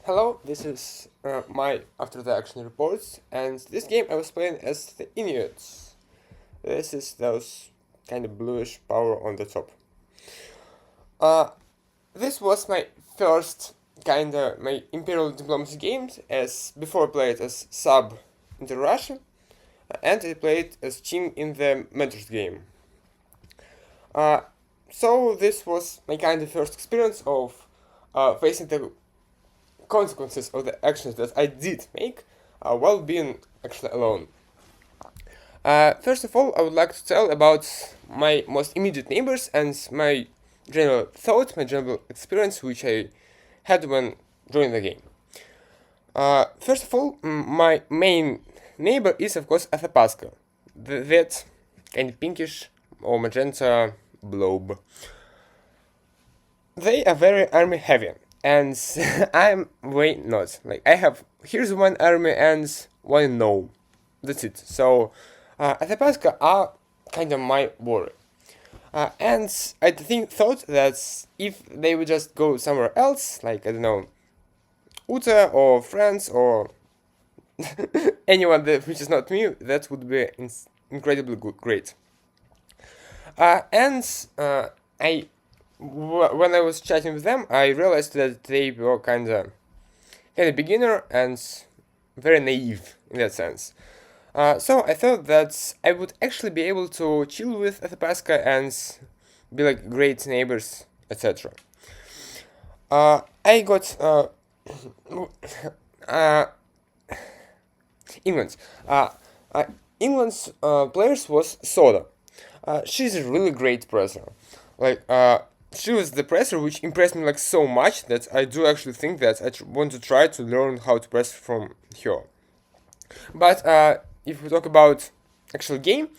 Hello, this is my after the action reports, and this game I was playing as the Inuits. This is those kind of bluish power on the top. Uh, this was my first kinda my Imperial diplomacy games, as before I played as sub in the Russian, and I played as king in the Mentors game. Uh, so this was my kind of first experience of facing the consequences of the actions that I did make while being actually alone. First of all, I would like to tell about my most immediate neighbors and my general thought, my general experience which I had when joining the game. First of all, my main neighbor is of course Athapaska, that kind of pinkish or magenta blob. They are very army heavy, and I'm way not. Like I have here's one army and one no. That's it. So Athapaska are kind of my worry. And I thought that if they would just go somewhere else, like I don't know, Uta or France or anyone which is not me, that would be incredibly great. When I was chatting with them, I realized that they were kind of beginner and very naive in that sense. So I thought that I would actually be able to chill with Athapaska and be like great neighbors, etc. I got England's. England's players was Soda. She's a really great presser. Like she was the presser which impressed me like so much that I do actually think that I want to try to learn how to press from her. But if we talk about actual game,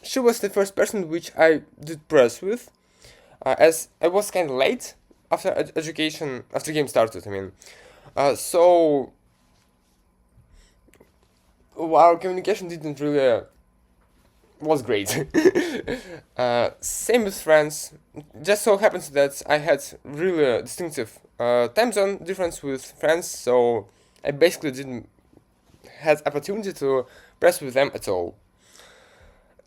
she was the first person which I did press with, as I was kind of late after education, after game started. I mean, so our communication didn't really was great. Same with friends. Just so happens that I had really distinctive time zone difference with friends, so I basically didn't had opportunity to press with them at all.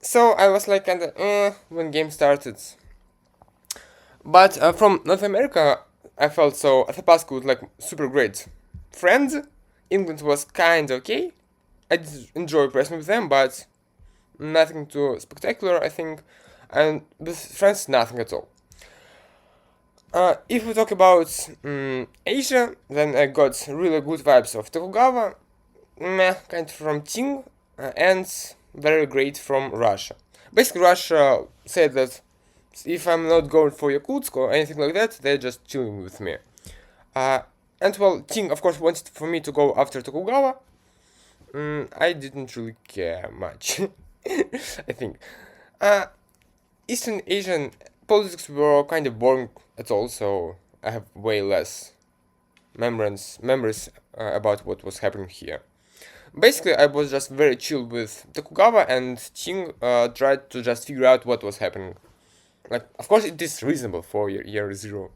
So I was like kinda when game started. But from North America, I felt so Athapaska was like super great. Friends, England was kind of okay. I did enjoy pressing with them, but nothing too spectacular, I think. And with France, nothing at all. If we talk about Asia, then I got really good vibes of Tokugawa, kind of from Ting, and very great from Russia. Basically, Russia said that if I'm not going for Yakutsk or anything like that, they're just chilling with me. And well, Ting, of course, wanted for me to go after Tokugawa. I didn't really care much, I think. Eastern Asian politics were kind of boring at all, so I have way less memories about what was happening here. Basically, I was just very chill with Tokugawa, and Ting tried to just figure out what was happening. Like, of course, it is reasonable for year zero.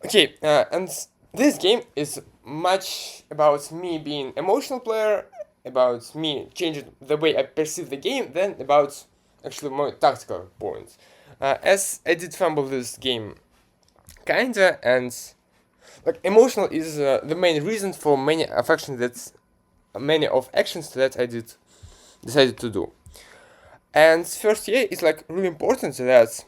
Okay, and this game is much about me being emotional player, about me changing the way I perceive the game, than about actually more tactical points. As I did fumble this game, kinda, and like emotional is the main reason for many of actions that I decided to do. And first year is like really important that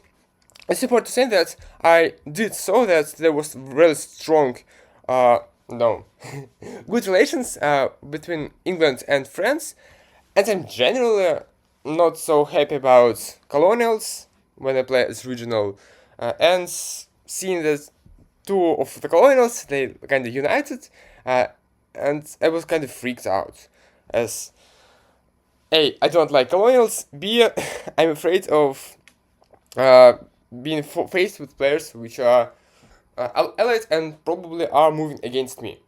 it's important to say that I did so that there was really strong no good relations between England and France, and I'm generally not so happy about colonials when I play as regional, and seeing that two of the colonials they kind of united, and I was kind of freaked out as A, I don't like colonials, B, I'm afraid of being faced with players which are allied and probably are moving against me.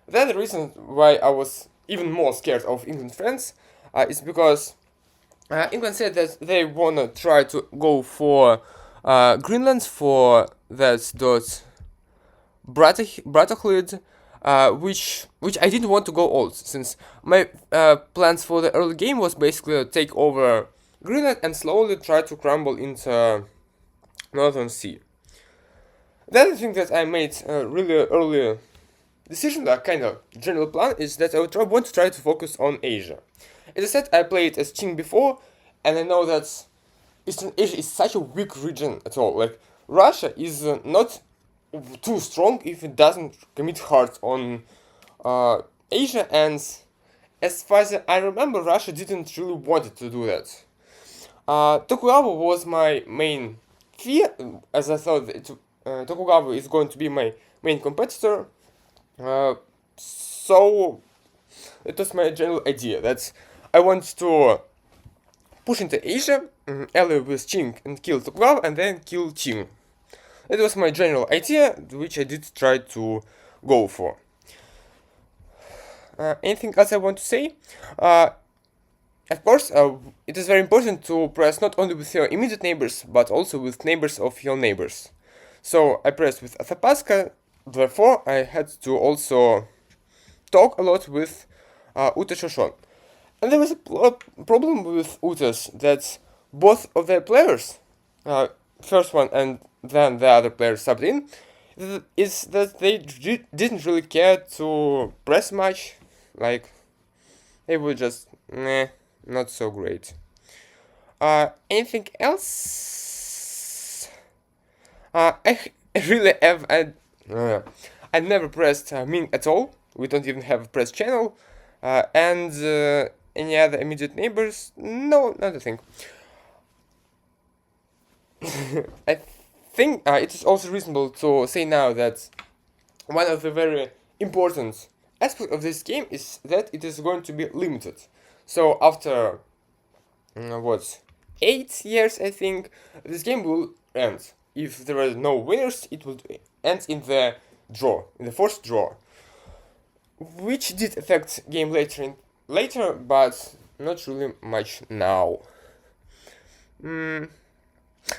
That's the reason why I was even more scared of England friends, is because England said that they wanna try to go for Greenland for that dot Bratachlid, which I didn't want to go old, since my plans for the early game was basically to take over Greenland and slowly try to crumble into Northern Sea. The other thing that I made really early decision, a kind of general plan, is that I want to try to focus on Asia. As I said, I played as Qing before, and I know that Eastern Asia is such a weak region at all. Like, Russia is not too strong if it doesn't commit hard on Asia, and as far as I remember, Russia didn't really want to do that. Tokugawa was my main fear, as I thought Tokugawa is going to be my main competitor. So it was my general idea that I want to push into Asia, ally with Qing and kill Tokugawa, and then kill Qing. That was my general idea, which I did try to go for. Anything else I want to say? Of course, it is very important to press not only with your immediate neighbors, but also with neighbors of your neighbors. So I pressed with Athapaska, therefore I had to also talk a lot with Uta Shoshon. And there was a problem with Utas, that both of their players, first one and then the other player subbed in, is that they didn't really care to press much. Like, they were just, meh, not so great. Anything else? I really have, I never pressed Ming at all. We don't even have a press channel. And any other immediate neighbors? No, not a thing. I think it is also reasonable to say now that one of the very important aspects of this game is that it is going to be limited. So after 8 years, I think, this game will end. If there are no winners, it will end in the draw, in the first draw, which did affect game later, but not really much now.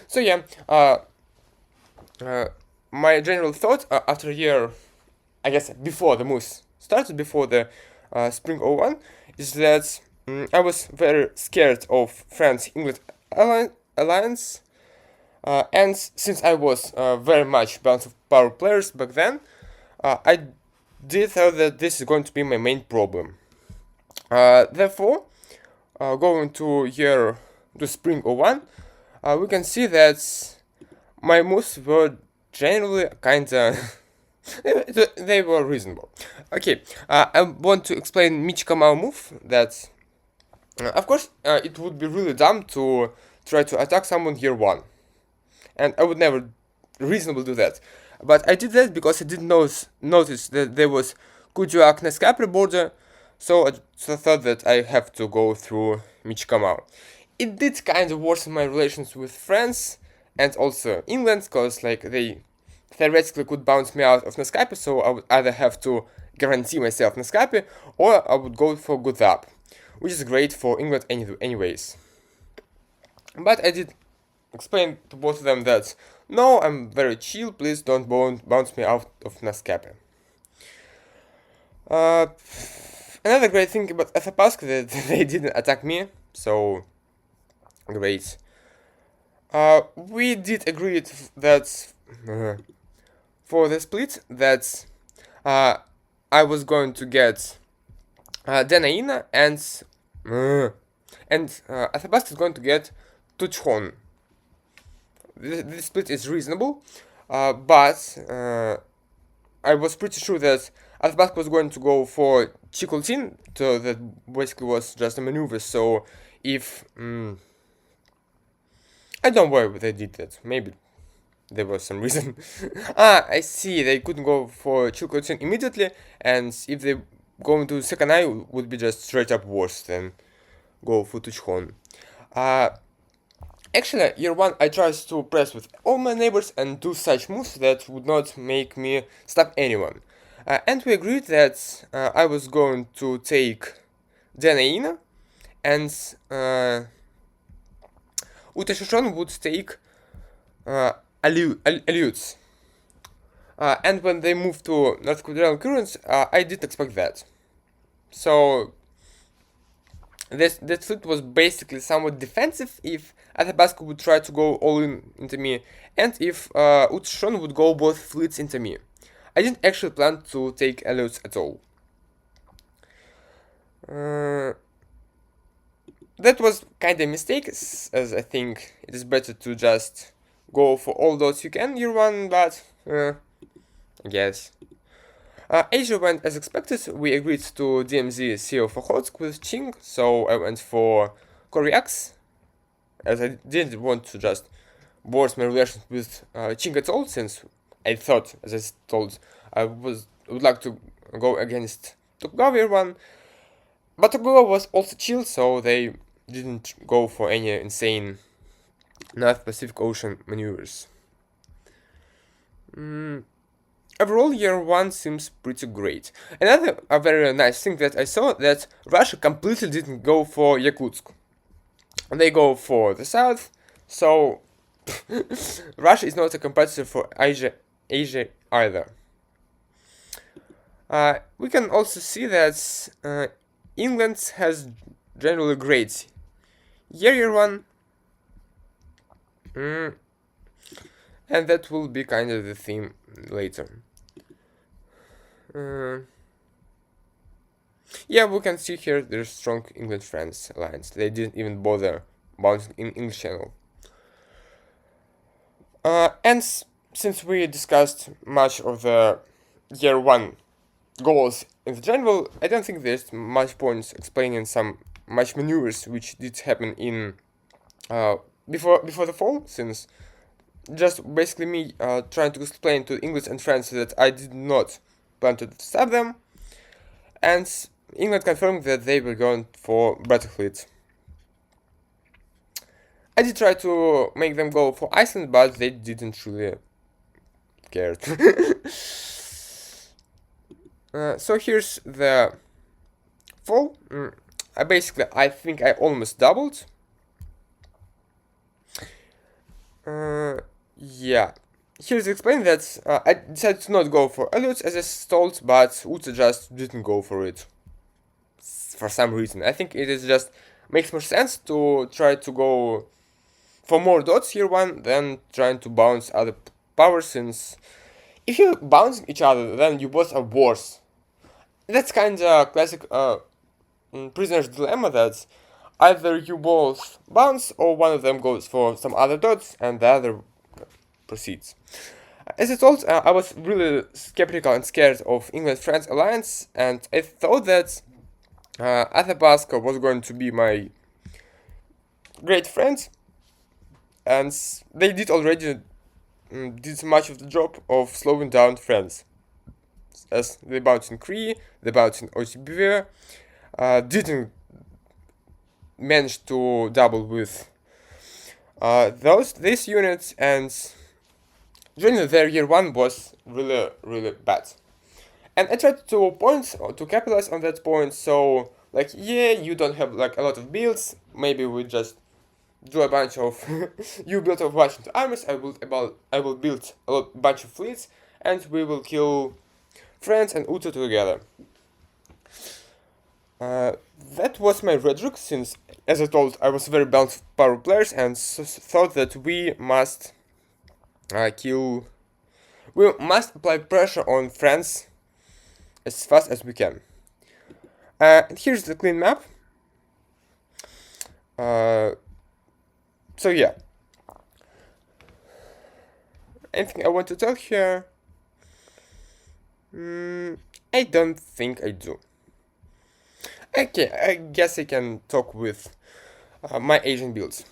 So yeah, my general thought after a year, I guess before the moose started, before the Spring 01, is that I was very scared of France-England alliance, and since I was very much balance of power players back then, I did thought that this is going to be my main problem. Therefore, going to Spring 01, we can see that my moves were generally kinda they were reasonable. Okay, I want to explain Michikamau move. That of course it would be really dumb to try to attack someone year 1, and I would never reasonably do that. But I did that because I didn't notice that there was Kujuak-Nescapre border, so I thought that I have to go through Michikamau. It did kind of worsen my relations with France and also England, because like they theoretically could bounce me out of Nescape, so I would either have to guarantee myself Nescape, or I would go for good up, which is great for England anyways. But I did explain to both of them that no, I'm very chill, please don't bounce me out of Nescape. Another great thing about Athapask that they didn't attack me, so great. We did agree that for the split that I was going to get Denaina and Athapask is going to get Tuchon. This split is reasonable, but I was pretty sure that Athapask was going to go for Chikoltin, so that basically was just a maneuver. So if I don't know why they did that, maybe there was some reason. I see, they couldn't go for Chikoltin immediately, and if they go into second eye, would be just straight up worse than go for Tuchon. Actually, year 1 I tried to press with all my neighbors and do such moves that would not make me stab anyone. And we agreed that I was going to take Denaina, and Uta Shoshon would take Inuits. And when they moved to North Quadrillion Currents, I did expect that. So that fleet was basically somewhat defensive if Athabasca would try to go all in into me, and if Utshon would go both fleets into me. I didn't actually plan to take Inuits at all. That was kind of a mistake, as I think it is better to just go for all those you can year one, but I guess. Asia went as expected. We agreed to DMZ CO for Khotsk with Qing, so I went for Koreax, as I didn't want to just worsen my relations with Qing at all, since I thought, as I told, would like to go against Tokugawa year one. But Tokugawa was also chill, so they didn't go for any insane North Pacific Ocean maneuvers. Overall, year one seems pretty great. Another very nice thing that I saw, that Russia completely didn't go for Yakutsk. They go for the south, so Russia is not a competitor for Asia either. We can also see that England has generally great year one, and that will be kind of the theme later. Yeah, we can see here there's strong England-France alliance. They didn't even bother bouncing in English Channel. And since we discussed much of the year one goals in the general, I don't think there's much points explaining some much maneuvers which did happen in before the fall, since just basically me trying to explain to English and France that I did not plan to stab them, and England confirmed that they were going for battle fleet. I did try to make them go for Iceland, but they didn't really care. So here's the fall. I think I almost doubled. Yeah. Here's explained that I decided to not go for Inuits as I told, but Uta just didn't go for it. For some reason. I think it is just makes more sense to try to go for more dots here one than trying to bounce other powers, since if you bounce each other, then you both are worse. That's kinda classic prisoner's dilemma, that either you both bounce or one of them goes for some other dots and the other proceeds. As I told, I was really skeptical and scared of England-France alliance, and I thought that Athabasca was going to be my great friend, and they did already did much of the job of slowing down France, as they bounced in Cree, they bounced in OCBV, didn't manage to double with these units, and generally their year one was really bad. And I tried to capitalize on that point, so like, yeah, you don't have like a lot of builds, maybe we just do a bunch of you build a bunch of armies, I will build a bunch of fleets, and we will kill France and Uta together. That was my rhetoric, since, as I told, I was very balanced power players, and thought that we must apply pressure on France as fast as we can. Here's the clean map. So yeah. Anything I want to tell here? I don't think I do. Okay, I guess I can talk with my Asian builds.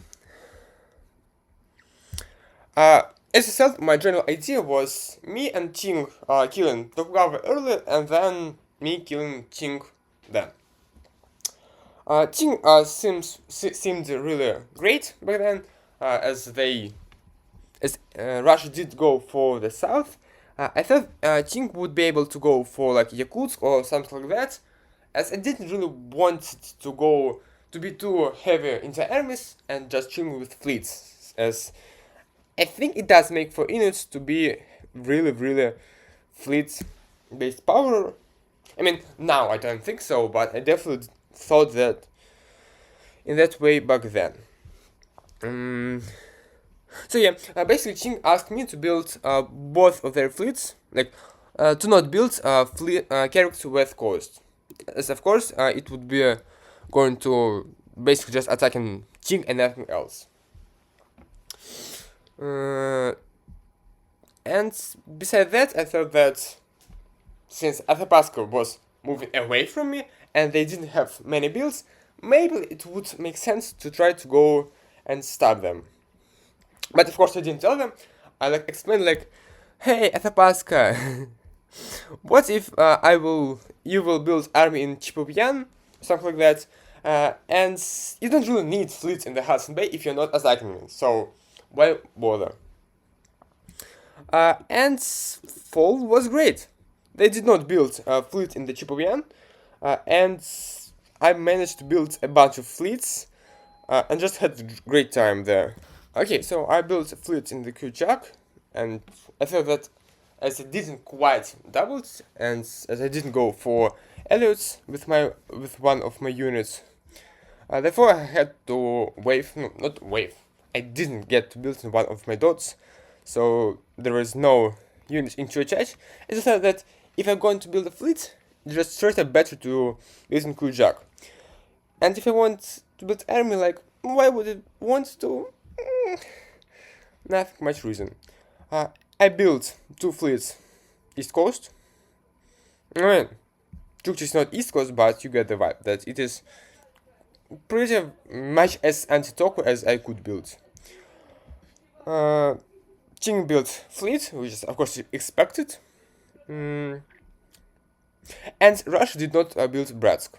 As I said, my general idea was me and Qing killing Tokugawa early, and then me killing Qing then. Qing seemed really great back then, as Russia did go for the south. I thought Qing would be able to go for like Yakutsk or something like that, as I didn't really want it to be too heavy into armies and just chilling with fleets, as I think it does make for Inuits to be really fleet-based power. I mean, now I don't think so, but I definitely thought that in that way back then. So yeah, basically Qing asked me to build both of their fleets, like to not build characters West Coast, as of course it would be going to basically just attacking Qing and nothing else. And besides that, I thought that since Athabasca was moving away from me and they didn't have many builds, maybe it would make sense to try to go and stab them. But of course I didn't tell them. I explained hey Athabasca, what if you will build army in Chipopian, something like that, and you don't really need fleets in the Hudson Bay if you're not attacking me, so why bother? And fall was great. They did not build a fleet in the Chipopian, and I managed to build a bunch of fleets, and just had a great time there. Okay, so I built a fleet in the Kuchak, and I thought that as it didn't quite double, and as I didn't go for Inuits with one of my units, therefore I had to not wave. I didn't get to build in one of my dots, so there is no unit in Chuchach. I just thought that if I'm going to build a fleet, it's just straight up better to use in Kujak. And if I want to build army, why would it want to? Nothing much reason. I built 2 fleets East Coast. I mean, Chukchi is not East Coast, but you get the vibe that it is pretty much as anti-Toko as I could build. Qing built fleet, which is of course expected. And Russia did not build Bratsk.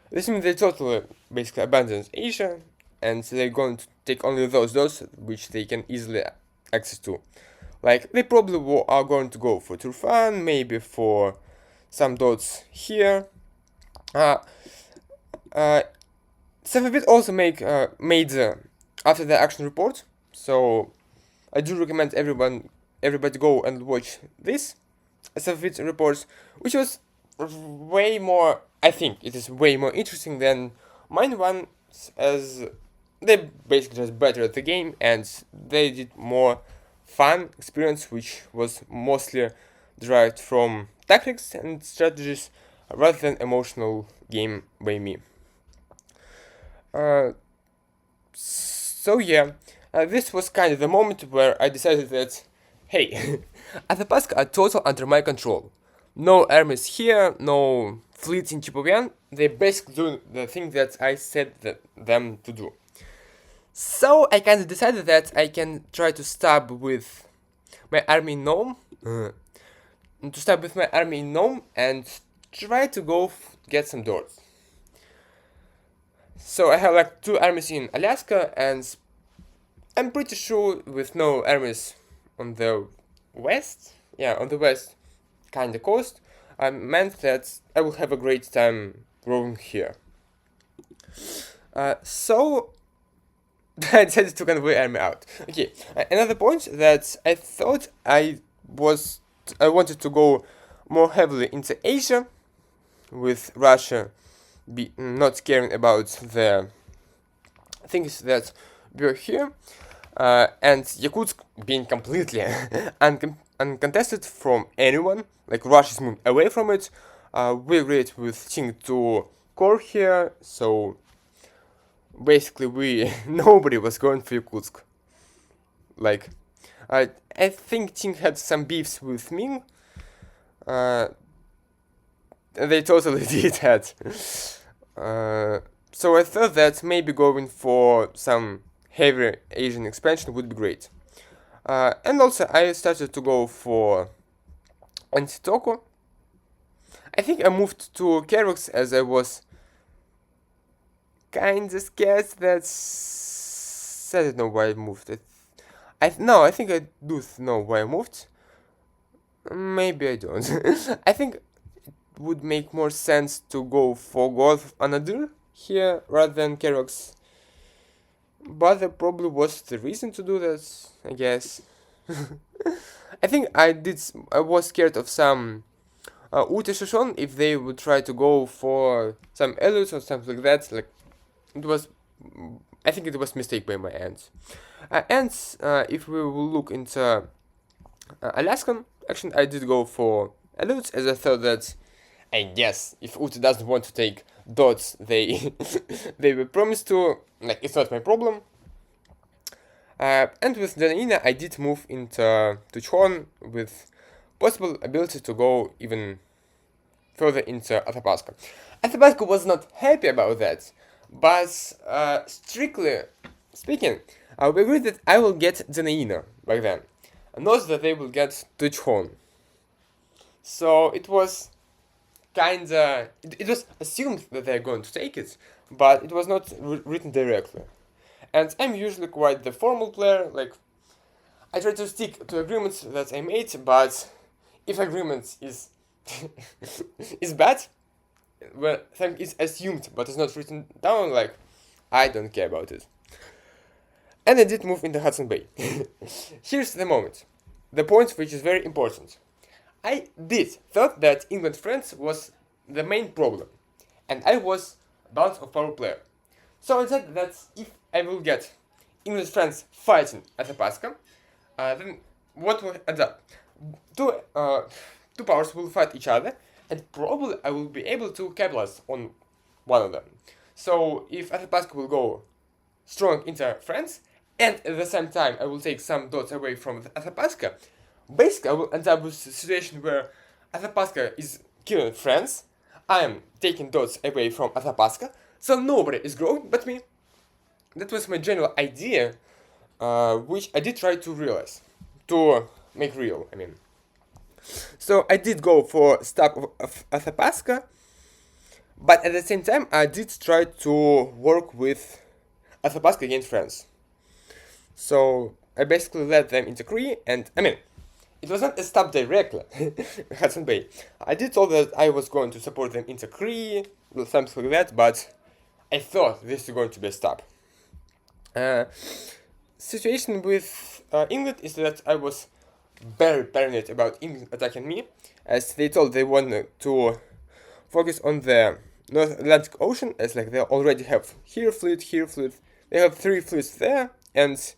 This means they totally basically abandoned Asia, and they're going to take only those which they can easily access to. They probably are going to go for Turfan, maybe for some dots here. Safavit also made after the action report, so I do recommend everybody go and watch this Safavit reports, which was way more. I think it is way more interesting than mine ones, as they're basically just better at the game and they did more fun experience, which was mostly derived from tactics and strategies rather than emotional game by me. So yeah, this was kind of the moment where I decided that, hey, Athabasca are total under my control. No armies here, no fleets in Chipovian. They basically do the thing that I said them to do. So I kind of decided that I can try to stab with my army in Nome. And try to go get some doors. So I have 2 armies in Alaska, and I'm pretty sure with no armies on the west, kinda coast, I meant that I will have a great time growing here. So I decided to convey army out. Okay, another point that I thought I wanted to go more heavily into Asia, with Russia not caring about the things that were here, and Yakutsk being completely uncontested from anyone. Russia's moved away from it. We agreed with Qing to core here, so basically nobody was going for Yakutsk. I think Qing had some beefs with Ming. They totally did that. So I thought that maybe going for some heavy Asian expansion would be great. And also I started to go for anti-Toko. I think I moved to Kerox as I was kinda scared that I don't know why I moved it. I think I do know why I moved. Maybe I don't. I think it would make more sense to go for Golf Anadir here rather than Kerox. But there probably was the reason to do that, I guess. I think I was scared of some Uteshishon if they would try to go for some Elites or something like that. Like, it was, I think it was mistake by my end. And if we will look into Alaskan action, I did go for Elites, as I thought that, I guess, if Ute doesn't want to take dots they they were promised to, like, it's not my problem. And with Janaina, I did move into Tuchon with possible ability to go even further into Athabasca. Athabasca was not happy about that, but strictly speaking, we agreed that I will get Janaina back then, not that they will get Tuchon. So it was kinda, it was assumed that they're going to take it, but it was not written directly. And I'm usually quite the formal player, like, I try to stick to agreements that I made, but if agreement is is bad, well, something is assumed but it's not written down, like, I don't care about it. And I did move into Hudson Bay. Here's the moment, the point which is very important. I did thought that England France was the main problem, and I was balance of power player. So I said that if I will get England France fighting at Athabasca, then what will end up? Two powers will fight each other, and probably I will be able to capitalize on one of them. So if Athabasca will go strong into France, and at the same time I will take some dots away from Athabasca, basically I will end up with a situation where Athabasca is killing France, I am taking dots away from Athabasca, so nobody is growing but me. That was my general idea, which I did try to realize, to make real, I mean. So I did go for stack of Athabasca, but at the same time I did try to work with Athabasca against France. So I basically led them into Cree, and I mean, it was not a stop directly, Hudson Bay. I did told that I was going to support them into Cree, something like that, but I thought this is going to be a stop. Situation with England is that I was very paranoid about England attacking me, as they told they wanted to focus on the North Atlantic Ocean, as like they already have here fleet, they have 3 fleets there, and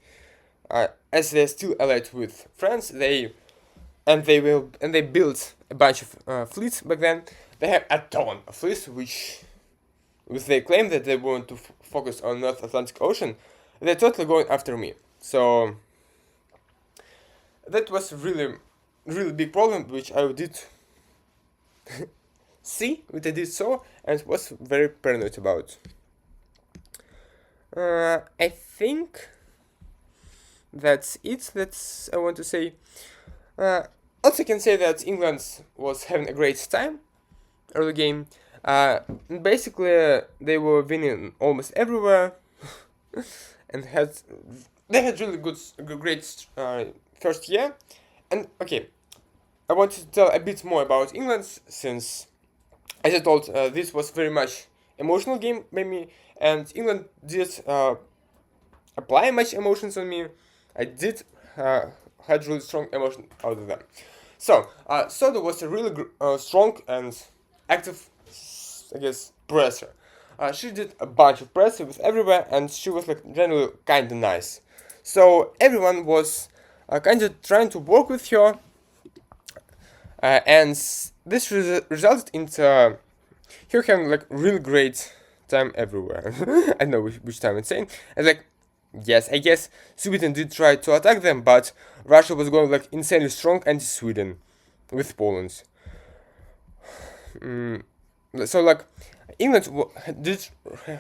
as they're still allied with France, they built a bunch of fleets back then. They have a ton of fleets, which they claim that they want to focus on North Atlantic Ocean. They're totally going after me. So that was really big problem, which I did see, which I did so, and was very paranoid about. I think that's it. That's I want to say. Also can say that England was having a great time early game. Basically, they were winning almost everywhere, and they had really great first year. And okay, I want to tell a bit more about England, since, as I told, this was very much emotional game by me, and England did apply much emotions on me. I did had really strong emotion out of them. So Soda was a really strong and active, I guess, presser. She did a bunch of pressure with everywhere, and she was like generally kind of nice. So everyone was kind of trying to work with her, and this resulted into her having like really great time everywhere. I don't know which time it's saying. And like, yes, I guess Sweden did try to attack them, but Russia was going like insanely strong anti-Sweden with Poland. So like, England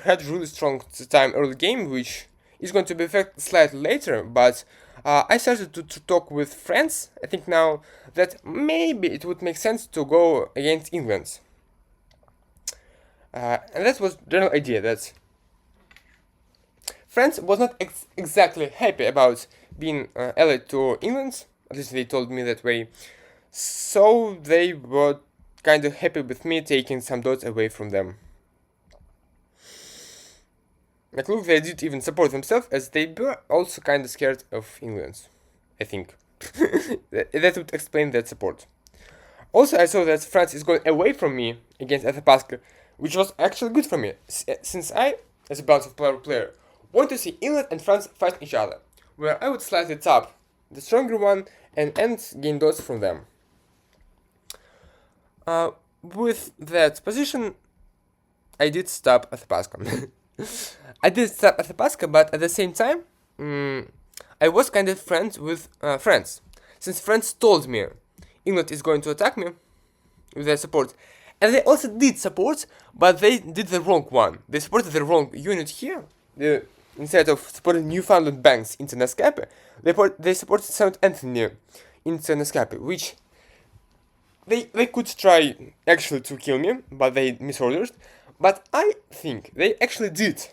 had really strong time early game, which is going to be affected slightly later, but I started to talk with friends, I think now, that maybe it would make sense to go against England. And that was the general idea, that France was not exactly happy about being allied to England, at least they told me that way, so they were kind of happy with me taking some dots away from them. Like, look, they did even support themselves, as they were also kind of scared of England, I think. that would explain that support. Also, I saw that France is going away from me against Athapaska, which was actually good for me, since I, as a balance of player, want to see England and France fight each other, where I would slightly tap the stronger one and gain dots from them. With that position, I did stop Athapaska. I did stop Athapaska, but at the same time, I was kind of friends with France, since France told me England is going to attack me with their support. And they also did support, but they did the wrong one. They supported the wrong unit here. Instead of supporting Newfoundland banks into Nescape, they supported St. Anthony into Nescape, which they could try actually to kill me, but they misordered. But I think they actually did.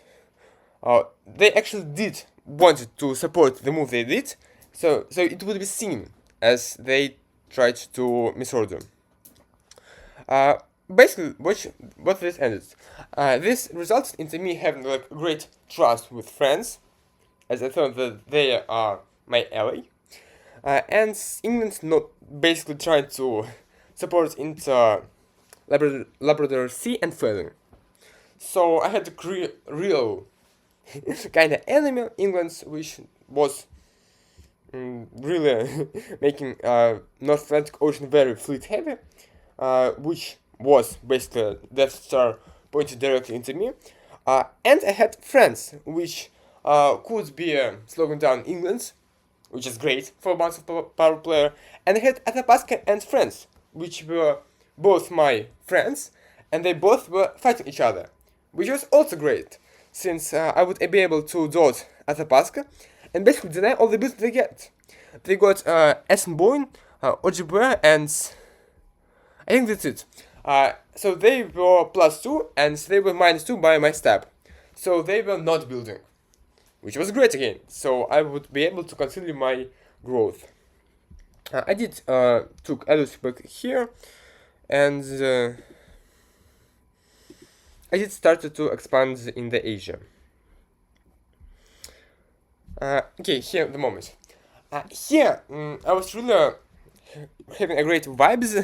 They actually did wanted to support the move they did, so it would be seen as they tried to misorder. Basically, what this ended. This resulted into me having like great trust with France, as I thought that they are my ally, and England not basically trying to support into Labrador Sea and failing. So I had a real kind of enemy, England, which was really making North Atlantic Ocean very fleet heavy, which was basically Death Star pointed directly into me. And I had France, which could be slowing down England, which is great for a bounce of power player. And I had Athapaska and France, which were both my friends, and they both were fighting each other, which was also great, since I would be able to dodge Athapaska and basically deny all the builds they get. They got Essenboyne, Ojibwe, and I think that's it. So they were +2 and they were -2 by my stab. So they were not building, which was great again. So I would be able to continue my growth. I did took Elusive back here, and I did started to expand in the Asia. Okay, here the moment. Here I was really having a great vibes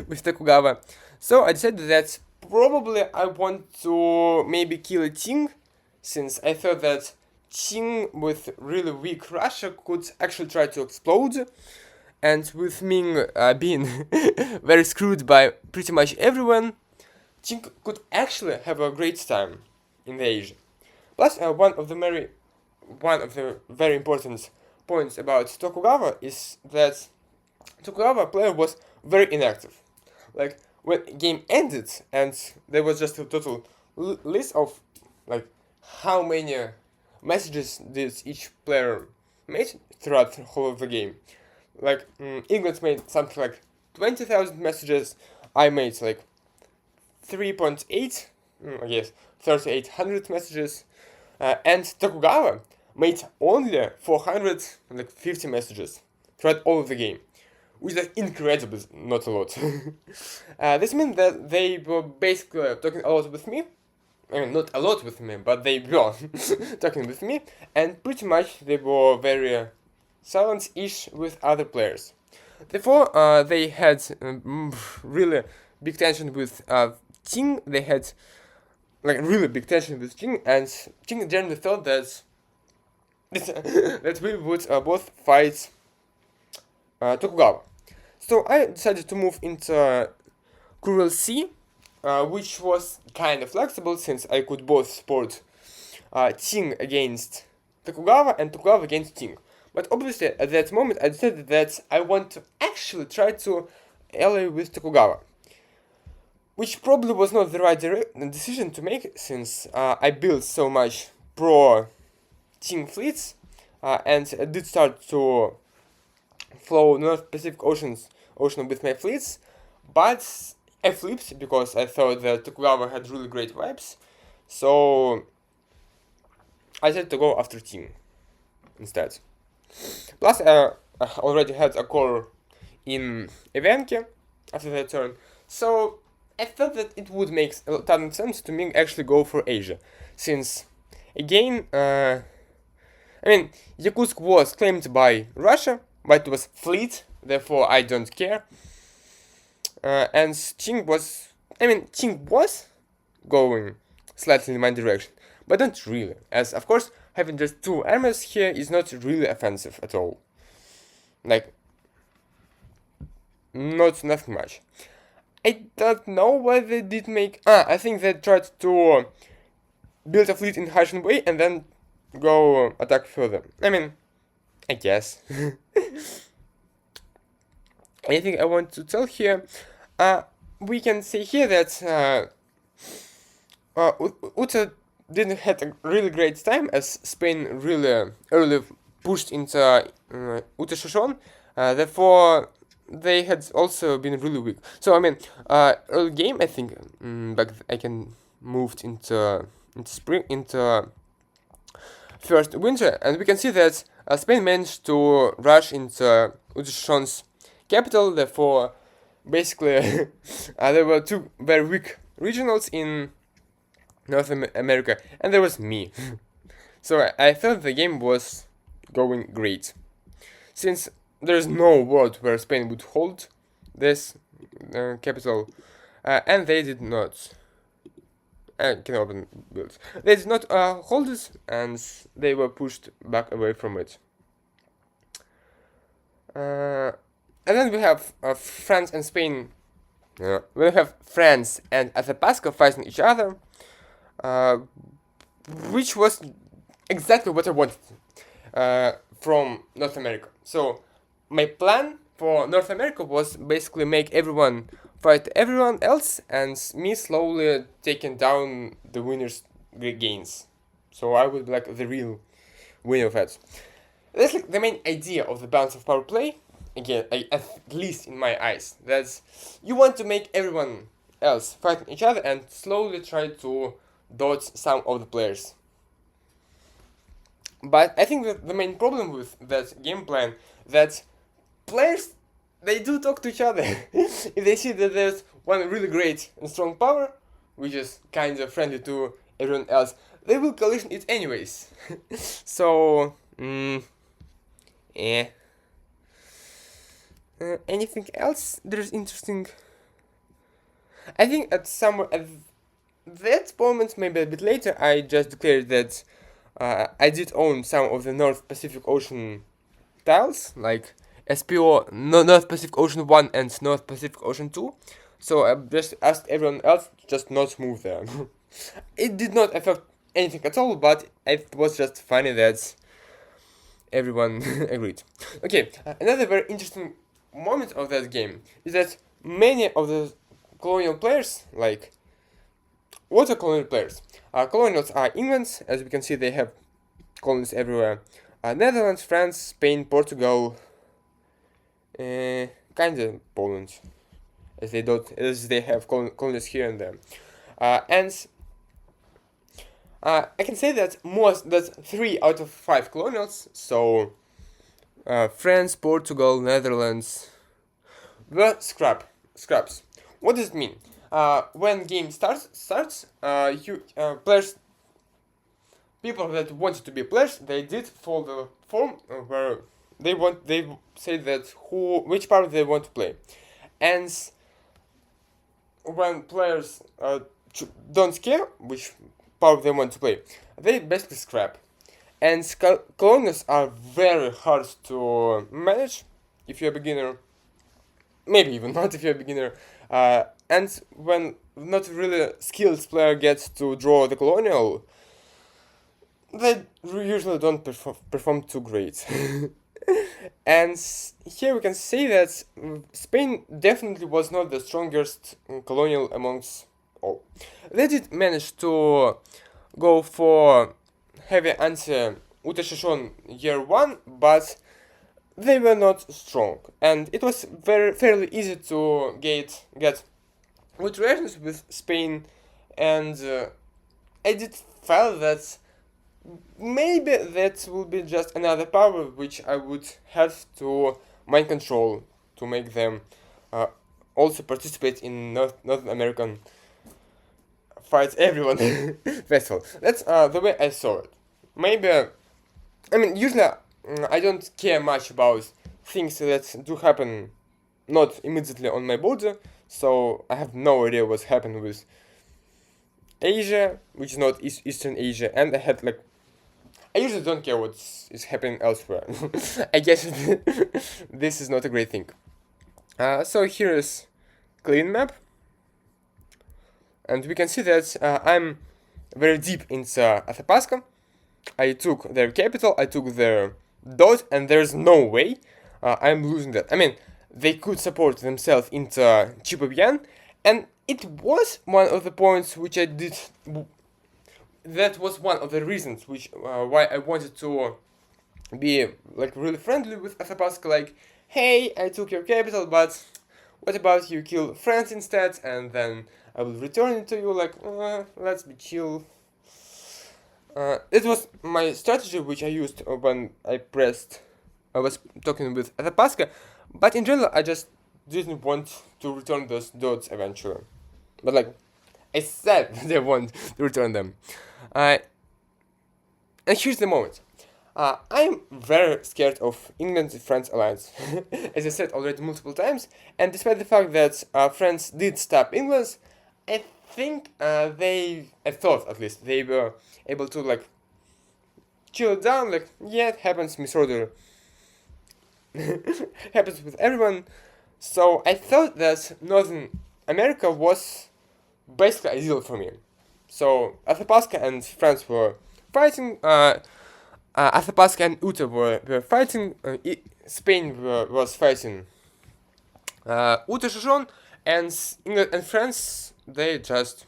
with Tokugawa, so I decided that probably I want to maybe kill a Qing, since I thought that Qing with really weak Russia could actually try to explode, and with Ming being very screwed by pretty much everyone, Qing could actually have a great time in the Asia. Plus, one of the very important points about Tokugawa is that Tokugawa player was very inactive. Like, when game ended and there was just a total list of like how many messages did each player made throughout the whole of the game. Like, England made something like 20,000 messages, I made like 3.8, I guess 3,800 messages, and Tokugawa made only 450 messages throughout all of the game, which is incredible, not a lot. This means that they were basically talking a lot with me. I mean, not a lot with me, but they were talking with me, and pretty much they were very silent-ish with other players. Therefore, they had really big tension with Qing. They had like really big tension with Qing, and Qing generally thought that that we would both fight Tokugawa. So I decided to move into Kurile Sea, which was kind of flexible, since I could both support Qing against Tokugawa and Tokugawa against Qing. But obviously, at that moment, I decided that I want to actually try to ally with Tokugawa, which probably was not the right decision to make, since I built so much pro-Qing fleets, and I did start to flow North Pacific Ocean with my fleets, but I flipped because I thought that Tokugawa had really great vibes, so I decided to go after Qing instead. Plus, I already had a core in Evenki after that turn, so I thought that it would make a ton of sense to me actually go for Asia, since, again, I mean, Yakutsk was claimed by Russia, but it was fleet, therefore I don't care. And Qing was going slightly in my direction, but not really, as of course having just 2 armies here is not really offensive at all. Like, nothing much. I don't know why they did make... I think they tried to build a fleet in Haitian way and then go attack further. I mean, I guess. Anything I want to tell here? We can say here that Uta didn't have a really great time, as Spain really early pushed into Uta Shoshone. Therefore, they had also been really weak. So I mean, early game, I think back I can moved into spring, into first winter, and we can see that Spain managed to rush into Uta Shoshone's capital. Therefore, basically, there were 2 very weak regionals in North America, and there was me. So I thought the game was going great, since there's no world where Spain would hold this capital, and they did not. I can open builds. They did not hold it, and they were pushed back away from it. And then we have France and Spain. We have France and Athabasca fighting each other, which was exactly what I wanted from North America. So my plan for North America was basically make everyone fight everyone else, and me slowly taking down the winners' gains. So I would be like the real winner of that. That's like the main idea of the balance of power play. Again, at least in my eyes, that's you want to make everyone else fighting each other and slowly try to dodge some of the players. But I think that the main problem with that game plan, that players, they do talk to each other. If they see that there's one really great and strong power, which is kind of friendly to everyone else, they will coalition it anyways. So, anything else there's interesting? I think at that moment, maybe a bit later, I just declared that I did own some of the North Pacific Ocean tiles, like SPO, North Pacific Ocean 1 and North Pacific Ocean 2. So I just asked everyone else to just not move there. It did not affect anything at all, but it was just funny that everyone agreed. Okay, another very interesting moment of that game is that many of the colonial players, like, what are colonial players? Colonials are England, as we can see they have colonies everywhere. Netherlands, France, Spain, Portugal, kind of Poland, as they have colonies here and there. And I can say that 3 out of 5 colonials, so France, Portugal, Netherlands, were scraps. What does it mean? When game starts, players, people that wanted to be players, they did fill the form where they say that which part they want to play, and when players don't care which part they want to play, they basically scrap. And colonies are very hard to manage if you're a beginner, maybe even not if you're a beginner. And when not really skilled player gets to draw the colonial, they usually don't perform too great. And here we can see that Spain definitely was not the strongest colonial amongst all. They did manage to go for heavy anti-Uta Shoshone year 1, but they were not strong, and it was fairly easy to get good relations with Spain, and I did feel that maybe that will be just another power which I would have to mind control to make them also participate in North American fights everyone festival. That's the way I saw it. Maybe, I mean, usually I don't care much about things that do happen not immediately on my border, so I have no idea what's happened with Asia, which is not Eastern Asia, and I usually don't care what is happening elsewhere. I guess this is not a great thing. So here is clean map, and we can see that I'm very deep into Athabasca. I took their capital, I took their dot, and there's no way I'm losing that. I mean, they could support themselves into Chipabian, and it was one of the points which I did. That was one of the reasons which why I wanted to be like really friendly with Athabasca. Like, hey, I took your capital, but what about you kill friends instead, and then I will return it to you. Like, let's be chill. It was my strategy which I used when I was talking with Athabasca, but in general I just didn't want to return those dots eventually. But like, I said that I want to return them. And here's the moment. I'm very scared of England-France alliance, as I said already multiple times, and despite the fact that France did stop England, I think I thought at least, they were able to like chill it down, like, yeah, it happens, misorder happens with everyone. So I thought that Northern America was basically ideal for me. So Athabasca and France were fighting, Athabasca and Utah were fighting, Spain was fighting Utah Shoshone, and England and France, they just,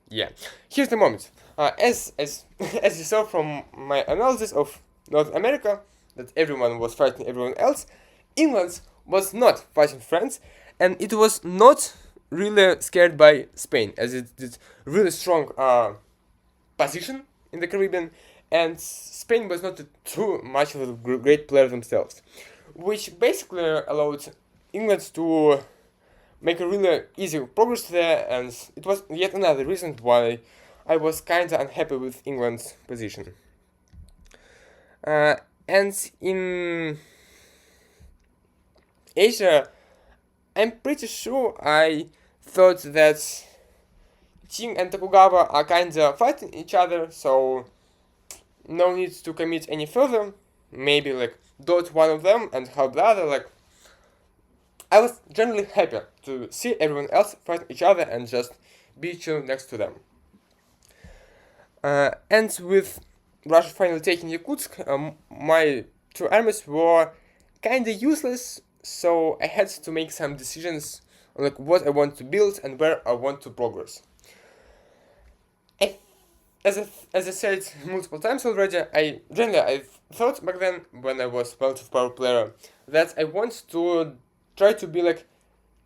yeah. Here's the moment. As as you saw from my analysis of North America, that everyone was fighting everyone else, England was not fighting France, and it was not really scared by Spain, as it did really strong position in the Caribbean, and Spain was not too much of a great player themselves, which basically allowed England to make a really easy progress there, and it was yet another reason why I was kinda unhappy with England's position. And in Asia, I'm pretty sure I thought that Qing and Tokugawa are kinda fighting each other, so no need to commit any further. Maybe like dot one of them and help the other. Like, I was generally happy to see everyone else fight each other and just be chill next to them. And with Russia finally taking Yakutsk, my two armies were kinda useless, so I had to make some decisions on like what I want to build and where I want to progress. As I said multiple times already, I thought back then, when I was World of Power player, that I want to try to be like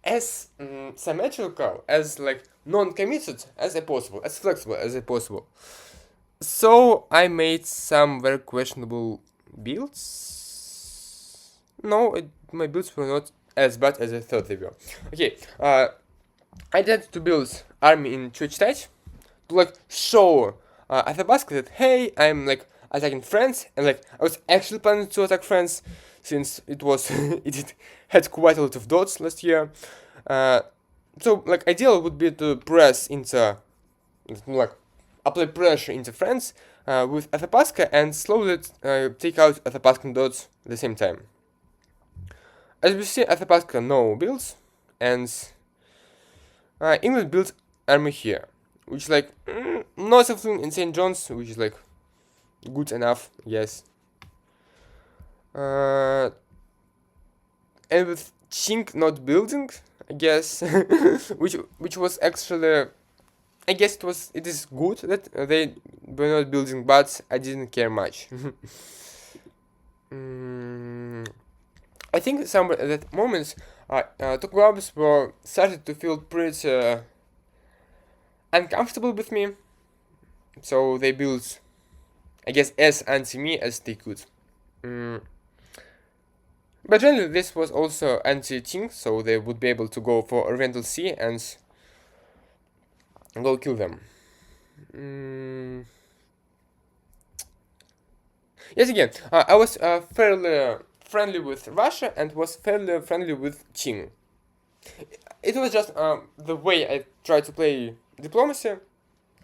as symmetrical, as like non-committed as possible, as flexible as possible. So I made some very questionable builds. No, my builds were not as bad as I thought they were. Okay, I tried to build army in Church State to like show Athabasca that, hey, I'm like attacking France, and like I was actually planning to attack France since it was it had quite a lot of dots last year. So like ideal would be to press into like apply pressure into France with Athabasca and slowly take out Athabascan dots at the same time. As we see, Athabasca no builds, and England built army here, which like not something in St. John's, which is like good enough, yes. And with Chink not building, I guess, which was actually, I guess it is good that they were not building, but I didn't care much. I think some at that moments, Tokugawas were started to feel pretty uncomfortable with me, so they built, I guess, as anti-me as they could. But generally, this was also anti-Ting, so they would be able to go for Oriental Sea and go kill them. Yes, again, I was fairly friendly with Russia and was fairly friendly with Qing. It was just the way I tried to play diplomacy.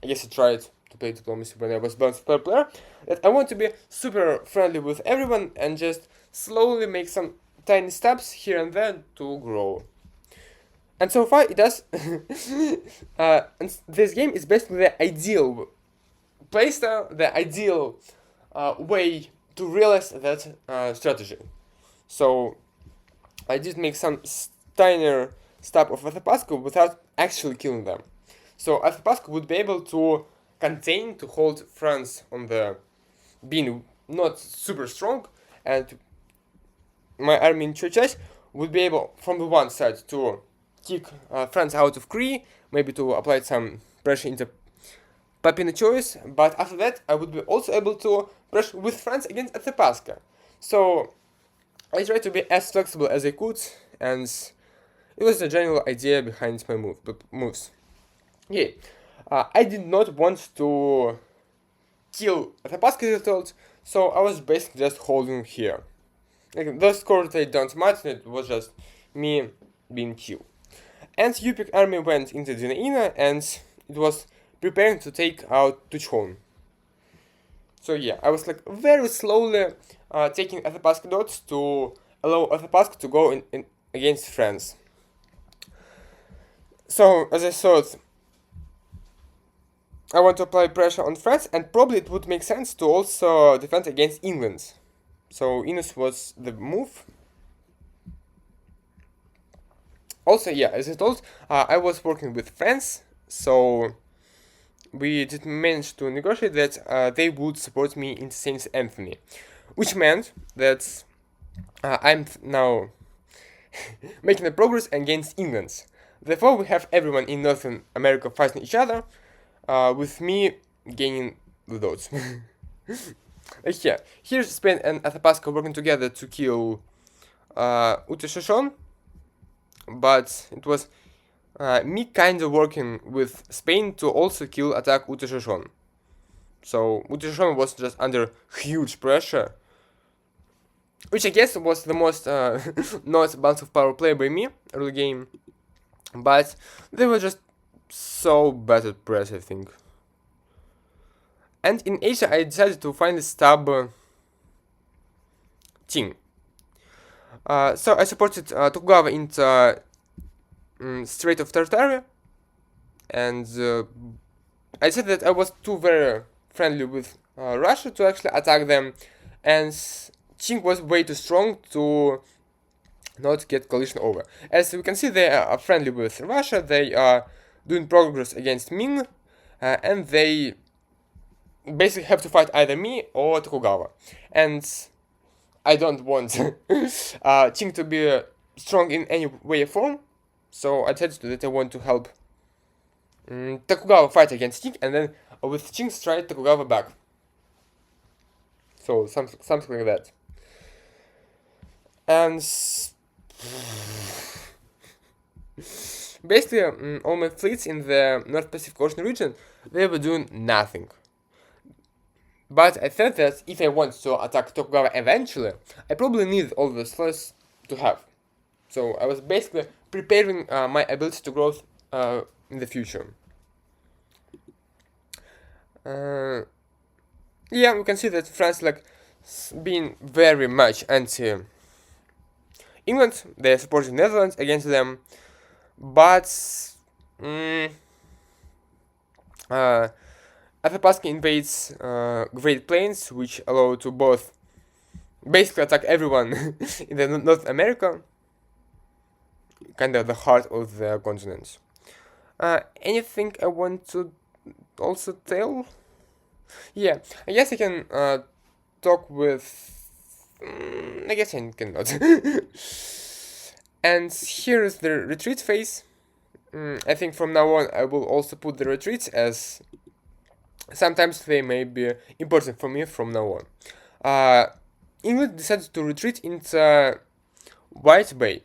I guess I tried to play diplomacy when I was balanced player. That I want to be super friendly with everyone and just slowly make some tiny steps here and there to grow. And so far it does. And this game is basically the ideal playstyle, the ideal way to realize that strategy. So I did make some tiny step of Athapasco without actually killing them. So Athapasco would be able to contain, to hold France on the being not super strong, and my army in Churches would be able from the one side to kick France out of Cree, maybe to apply some pressure into Papina choice, but after that I would be also able to pressure with France against Athapasca. So I tried to be as flexible as I could, and it was the general idea behind my moves. Yeah, I did not want to kill Athapasca turtles, so I was basically just holding here. Like, those scores they don't matter, it was just me being chill. And Yupik army went into Dinaina and it was preparing to take out Tuchon. So yeah, I was like very slowly taking Athapasca dots to allow Athapasca to go in against France. So as I thought, I want to apply pressure on France, and probably it would make sense to also defend against England. So Inuits was the move. Also, yeah, as I told, I was working with France, so we did manage to negotiate that they would support me in Saint Anthony, which meant that I'm now making a progress against England. Therefore, we have everyone in Northern America fighting each other, with me gaining the dots. Yeah, here's Spain and Athapasca working together to kill Uteshashon, but it was me kinda working with Spain to also attack Uteshashon. So Uteshashon was just under huge pressure, which I guess was the most not balance of power play by me early game, but they were just so bad at press, I think. And in Asia, I decided to finally stab Qing. So I supported Tokugawa into Strait of Tartary, and I said that I was too very friendly with Russia to actually attack them, and Qing was way too strong to not get collision over. As we can see, they are friendly with Russia, they are doing progress against Ming, and they basically have to fight either me or Tokugawa. And I don't want Qing to be strong in any way or form, so I decided that I want to help Tokugawa fight against Qing, and then with Qing strike Tokugawa back. So something like that. And basically, all my fleets in the North Pacific Ocean region, they were doing nothing. But I thought that if I want to attack Tokugawa eventually, I probably need all the slots to have. So I was basically preparing my ability to grow in the future. Yeah, we can see that France like being very much anti England. They supported Netherlands against them, but Athapasca invades Great Plains, which allow to both basically attack everyone in the North America, kind of the heart of the continent. Anything I want to also tell? Yeah, I guess I can talk with. I guess I cannot. And here is the retreat phase. I think from now on I will also put the retreats, as sometimes they may be important for me from now on. England decided to retreat into White Bay.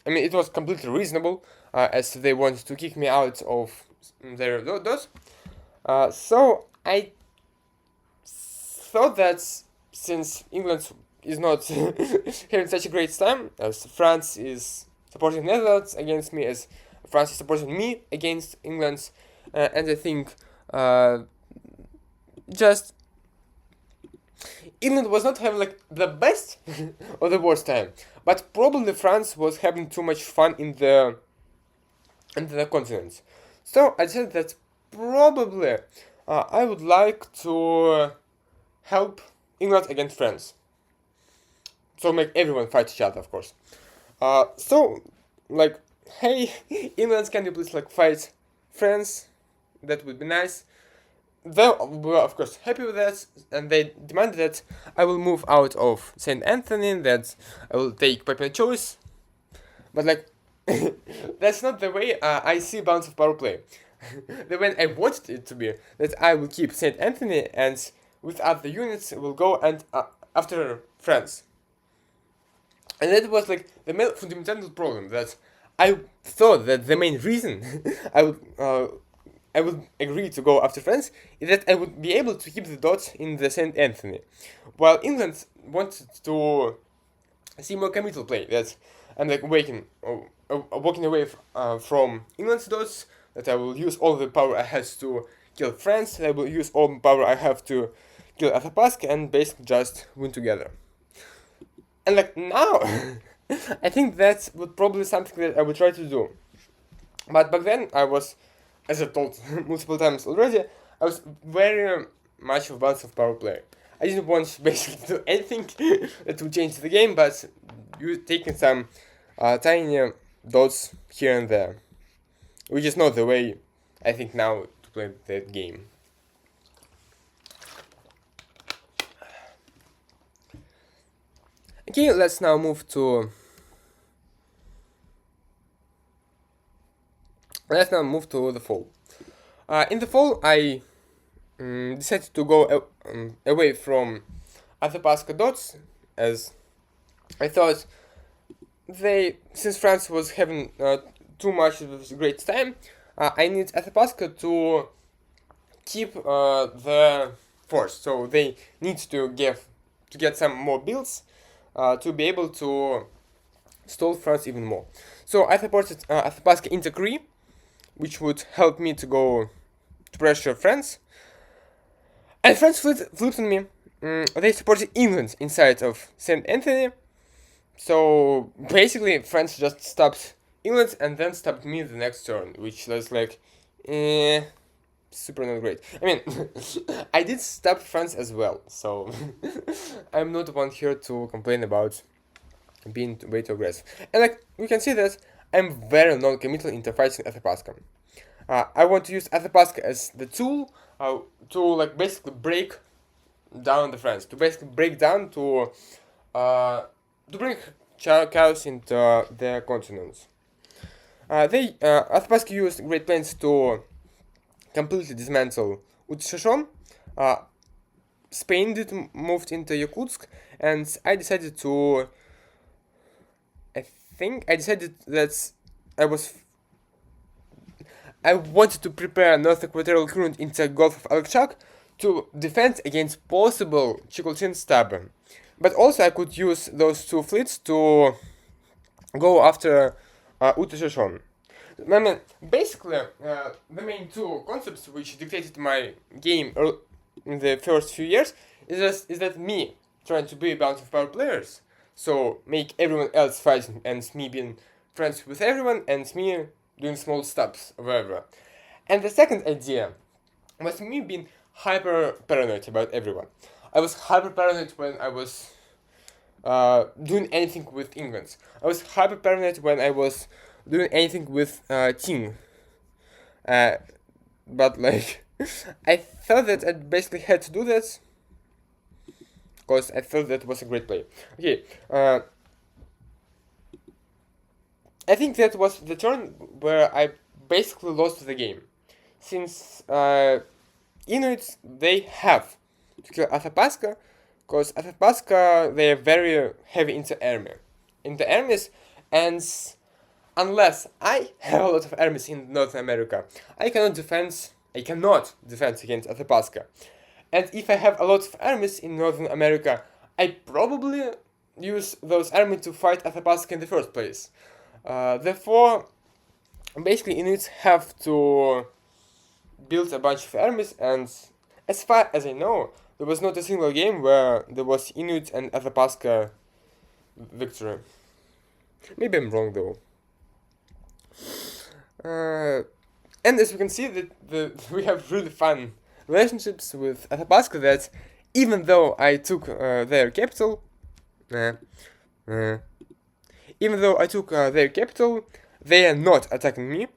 I mean, it was completely reasonable, as they wanted to kick me out of their doors. So I thought that since England is not having such a great time, as France is supporting Netherlands against me, as France is supporting me against England, and I think just England was not having like the best or the worst time, but probably France was having too much fun in the continent. So I said that probably I would like to help England against France. So make everyone fight each other, of course. So like, hey, England, can you please like fight France? That would be nice. They were of course happy with that, and they demanded that I will move out of Saint Anthony, that I will take Popular Choice. But like, that's not the way I see balance of power play. The way I wanted it to be, that I will keep Saint Anthony and with other units will go and after France. And that was like the main fundamental problem, that I thought that the main reason I would agree to go after France is that I would be able to keep the dots in the Saint Anthony, while England wanted to see more committal play. That I'm like walking away from England's dots. That I will use all the power I had to kill France. That I will use all the power I have to kill Athapaska, and basically just win together. And like now, I think that would probably something that I would try to do. But back then I was, as I told multiple times already, I was very much of balance of power player. I didn't want to basically do anything that would change the game, but you taking some tiny dots here and there, which is not the way I think now to play that game. Okay, let's now move to the fall. In the fall, I decided to go away from Athapaska dots, as I thought since France was having too much of a great time, I need Athapaska to keep the force. So they need to get some more builds to be able to stall France even more. So I supported Athapaska into Cree, which would help me to go to pressure France. And France flipped on me. They supported England inside of St. Anthony. So basically France just stopped England and then stopped me the next turn, which was like, super not great. I mean, I did stop France as well, so I'm not one here to complain about being way too aggressive. And like, we can see that I'm very non-committal into fighting Athapaska. I want to use Athapaska as the tool to like basically break down the France, to basically break down to bring chaos into their continents. Athapaska used Great Plains to completely dismantle Utshashon. Spain moved into Yakutsk, and I decided that I wanted to prepare North Equatorial Current into Gulf of Alakchak to defend against possible Chikolchin stab. But also I could use those two fleets to go after Utshashon. I mean, basically, the main two concepts which dictated my game in the first few years is that me trying to be a bunch of power players, so make everyone else fighting, and me being friends with everyone, and me doing small steps, whatever. And the second idea was me being hyper paranoid about everyone. I was hyper paranoid when I was doing anything with England. I was hyper paranoid when I was doing anything with Ting. But like, I felt that I basically had to do that because I felt that was a great play. Okay, I think that was the turn where I basically lost the game, since Inuits, they have to kill Athapaska, because Athapaska, they are very heavy into armies, and unless I have a lot of armies in North America, I cannot defend against Athapaska. And if I have a lot of armies in Northern America, I probably use those armies to fight Athabasca in the first place. Therefore, basically Inuits have to build a bunch of armies, and as far as I know, there was not a single game where there was Inuit and Athabasca victory. Maybe I'm wrong though. And as we can see, that we have really fun relationships with Athabasca. That even though I took their capital, they are not attacking me,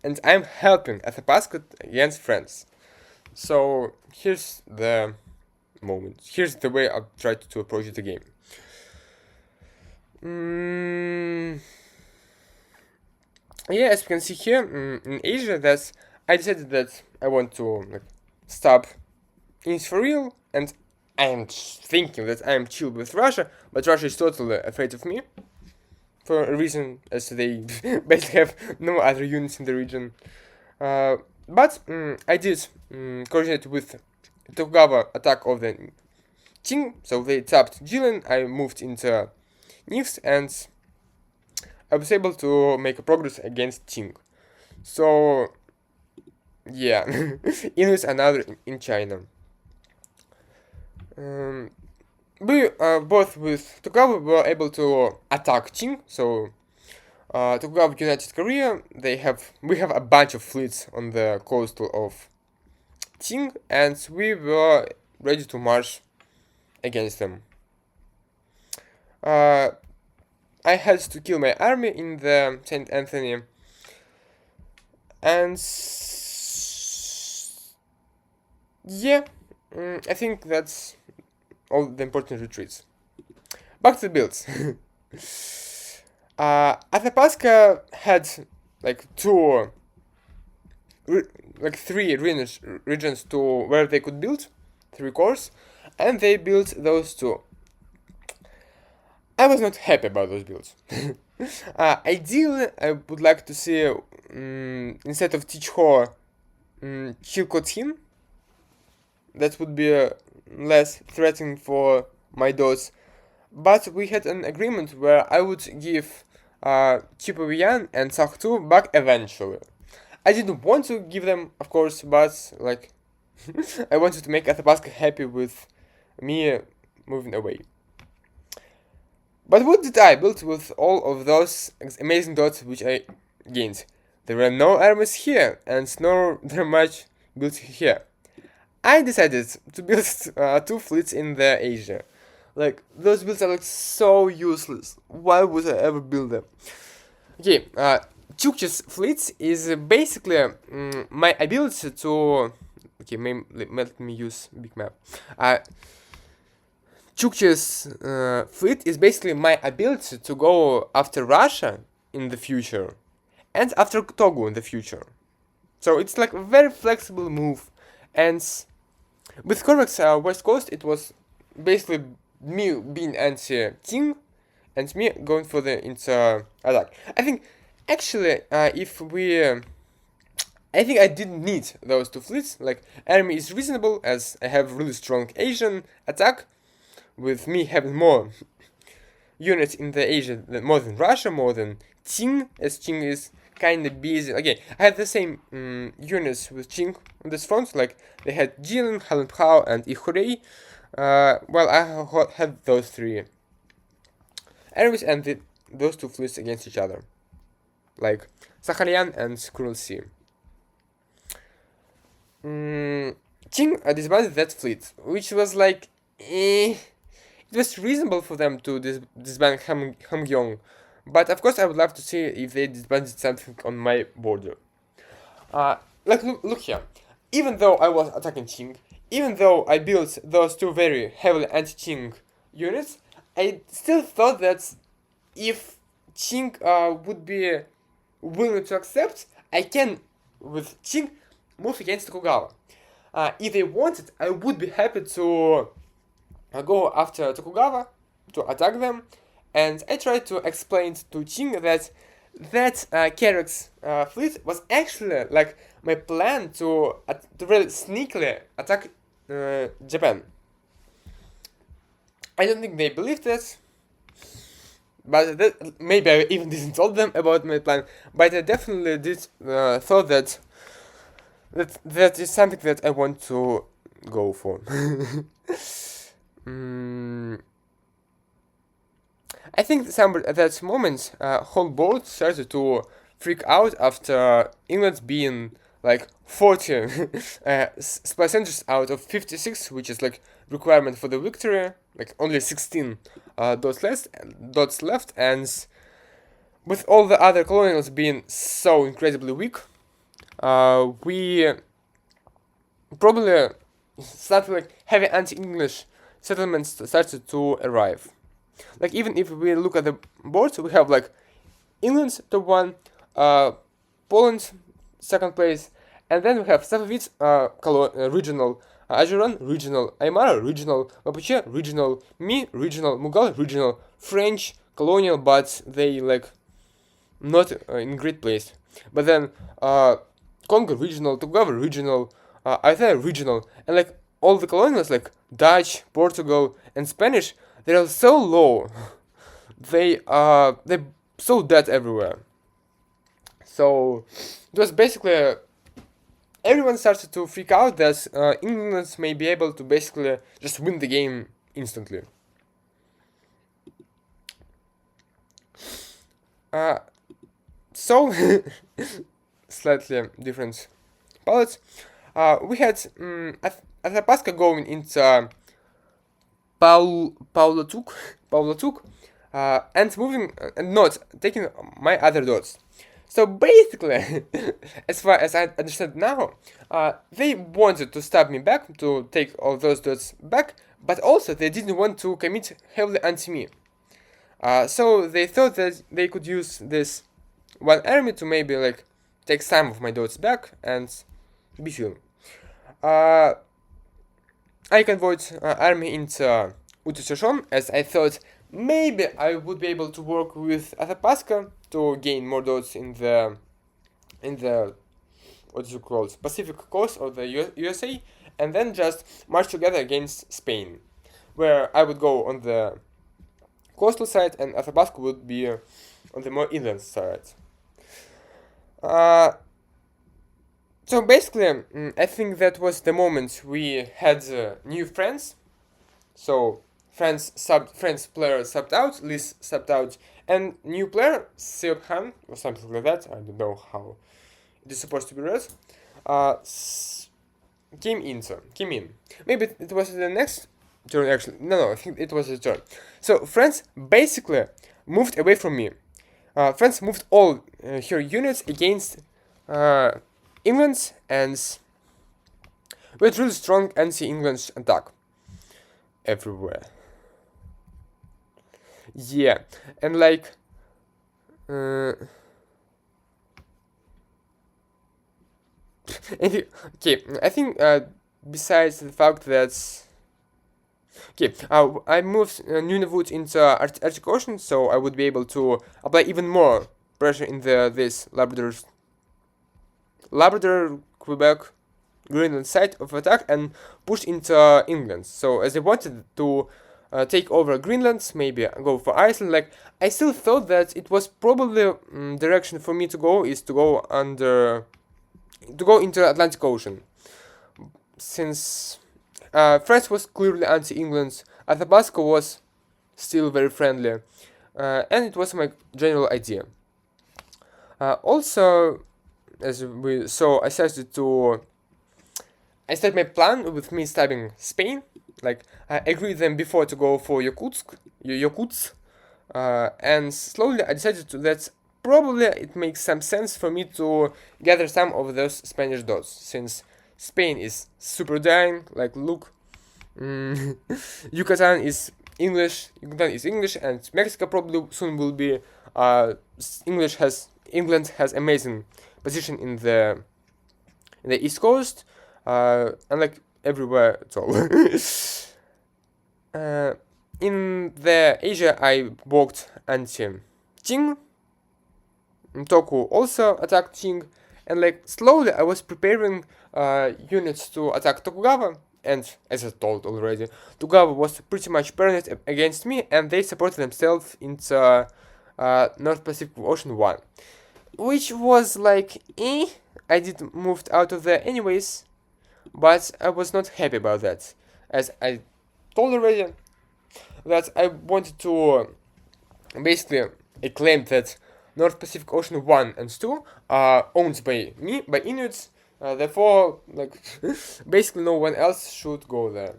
and I'm helping Athabasca against France. So here's the moment. Here's the way I tried to approach the game. Yeah, as we can see here in Asia, that I decided that I want to stop Inuits for real, and I am thinking that I am chill with Russia, but Russia is totally afraid of me for a reason, as they basically have no other units in the region. But I did coordinate with Tokugawa attack of the Qing, so they tapped Jilin, I moved into Nix, and I was able to make a progress against Qing. So, yeah, Inuits are now in China. We both with Tokugawa were able to attack Qing, so Tokugawa United Korea, we have a bunch of fleets on the coastal of Qing, and we were ready to march against them. I had to kill my army in the St. Anthony, and yeah, I think that's all the important retreats. Back to the builds. Athabasca had three regions to where they could build, 3 cores, and they built those 2. I was not happy about those builds. Ideally, I would like to see, instead of Tichho, Chilkothin. That would be less threatening for my dots. But we had an agreement where I would give Chipavian and Sakhtu back eventually. I didn't want to give them, of course, but I wanted to make Athabasca happy with me moving away. But what did I build with all of those amazing dots which I gained? There were no armies here, and nor there much built here. I decided to build 2 fleets in the Asia. Those builds are so useless. Why would I ever build them? Okay, Chukchi's fleets is basically my ability to... Okay, let me use big map. Chukchi's fleet is basically my ability to go after Russia in the future and after Togo in the future. So it's a very flexible move. And with Corvex's West Coast, it was basically me being anti-Qing and me going for the attack. I think actually I think I didn't need those 2 fleets. Army is reasonable as I have really strong Asian attack, with me having more units in the Asia more than Russia, more than Qing, as Qing is kinda busy. Okay, I had the same units with Qing on this front, they had Jilin, Halenpao, and Ihurei. Well, I had those 3 armies and those 2 fleets against each other, Sakhalian and Kuril Sea. Qing disbanded that fleet, which was it was reasonable for them to disband Hamgyong, but of course I would love to see if they disbanded something on my border. Look here. Even though I was attacking Qing, even though I built those 2 very heavily anti-Qing units, I still thought that if Qing would be willing to accept, I can, with Qing, move against Tokugawa. If they wanted, I would be happy to go after Tokugawa, to attack them, and I tried to explain to Qing that Kerek's fleet was actually my plan to really sneakily attack Japan. I don't think they believed that, but that, maybe I even didn't tell them about my plan. But I definitely did thought that is something that I want to go for. mm, I think at that moment, whole board started to freak out after England being like 40 percentages out of 56, which is like requirement for the victory, like only 16 dots left, and with all the other colonials being so incredibly weak, we probably started like heavy anti-English settlements started to arrive. Like even if we look at the board, we have like England top one, Poland second place, and then we have Safavids regional, Ajuran regional, Aymara regional, Mapuche regional, Mi regional, Mughal regional, French colonial, but they like not in great place. But then Congo regional, Togo regional, Athena regional, and like all the colonials like Dutch, Portugal, and Spanish, they are so low. They so dead everywhere. So it was basically everyone started to freak out that England may be able to basically just win the game instantly. So slightly different palettes. We had Athapaska going into Paulatuk, and moving and not taking my other dots. So basically, as far as I understand now, they wanted to stab me back, to take all those dots back, but also they didn't want to commit heavily anti-me. So they thought that they could use this one army to maybe like take some of my dots back and be film. I convert army into Utushashon, as I thought maybe I would be able to work with Athapaska to gain more dots in the what is it called, Pacific coast of the USA, and then just march together against Spain, where I would go on the coastal side and Athapaska would be on the more inland side. So basically, I think that was the moment we had new friends. So friends player subbed out, Liz subbed out, and new player Seop Han or something like that. I don't know how it is supposed to be read. Came in. Maybe it was the next turn actually. No, I think it was the turn. So friends basically moved away from me. France moved all her units against England, and we had really strong anti-England attack everywhere. Yeah, and like okay, I think besides the fact that okay, I moved Nunavut into Arctic Ocean, so I would be able to apply even more pressure in this Labrador, Quebec, Greenland side of attack and push into England. So as I wanted to take over Greenland, maybe go for Iceland. Like I still thought that it was probably direction for me to go is to go into Atlantic Ocean, since France was clearly anti-England. Athabasca was still very friendly, and it was my general idea. Also, as we saw, I started my plan with me stabbing Spain. Like I agreed them before to go for Yakutsk, and slowly I decided that probably it makes some sense for me to gather some of those Spanish dots, since Spain is super dying. Like look, Yucatan is English, and Mexico probably soon will be. England has amazing position in the East Coast, and like everywhere at all. In the Asia, I walked anti-Qing. Toku also attacked Qing, and like slowly I was preparing units to attack Tokugawa and as I told already, Tokugawa was pretty much paranoid against me, and they supported themselves into North Pacific Ocean 1. Which was like, I did moved out of there anyways, but I was not happy about that. As I told already, that I wanted to basically claim that North Pacific Ocean 1 and 2 are owned by me, by Inuits, therefore, like, basically no one else should go there.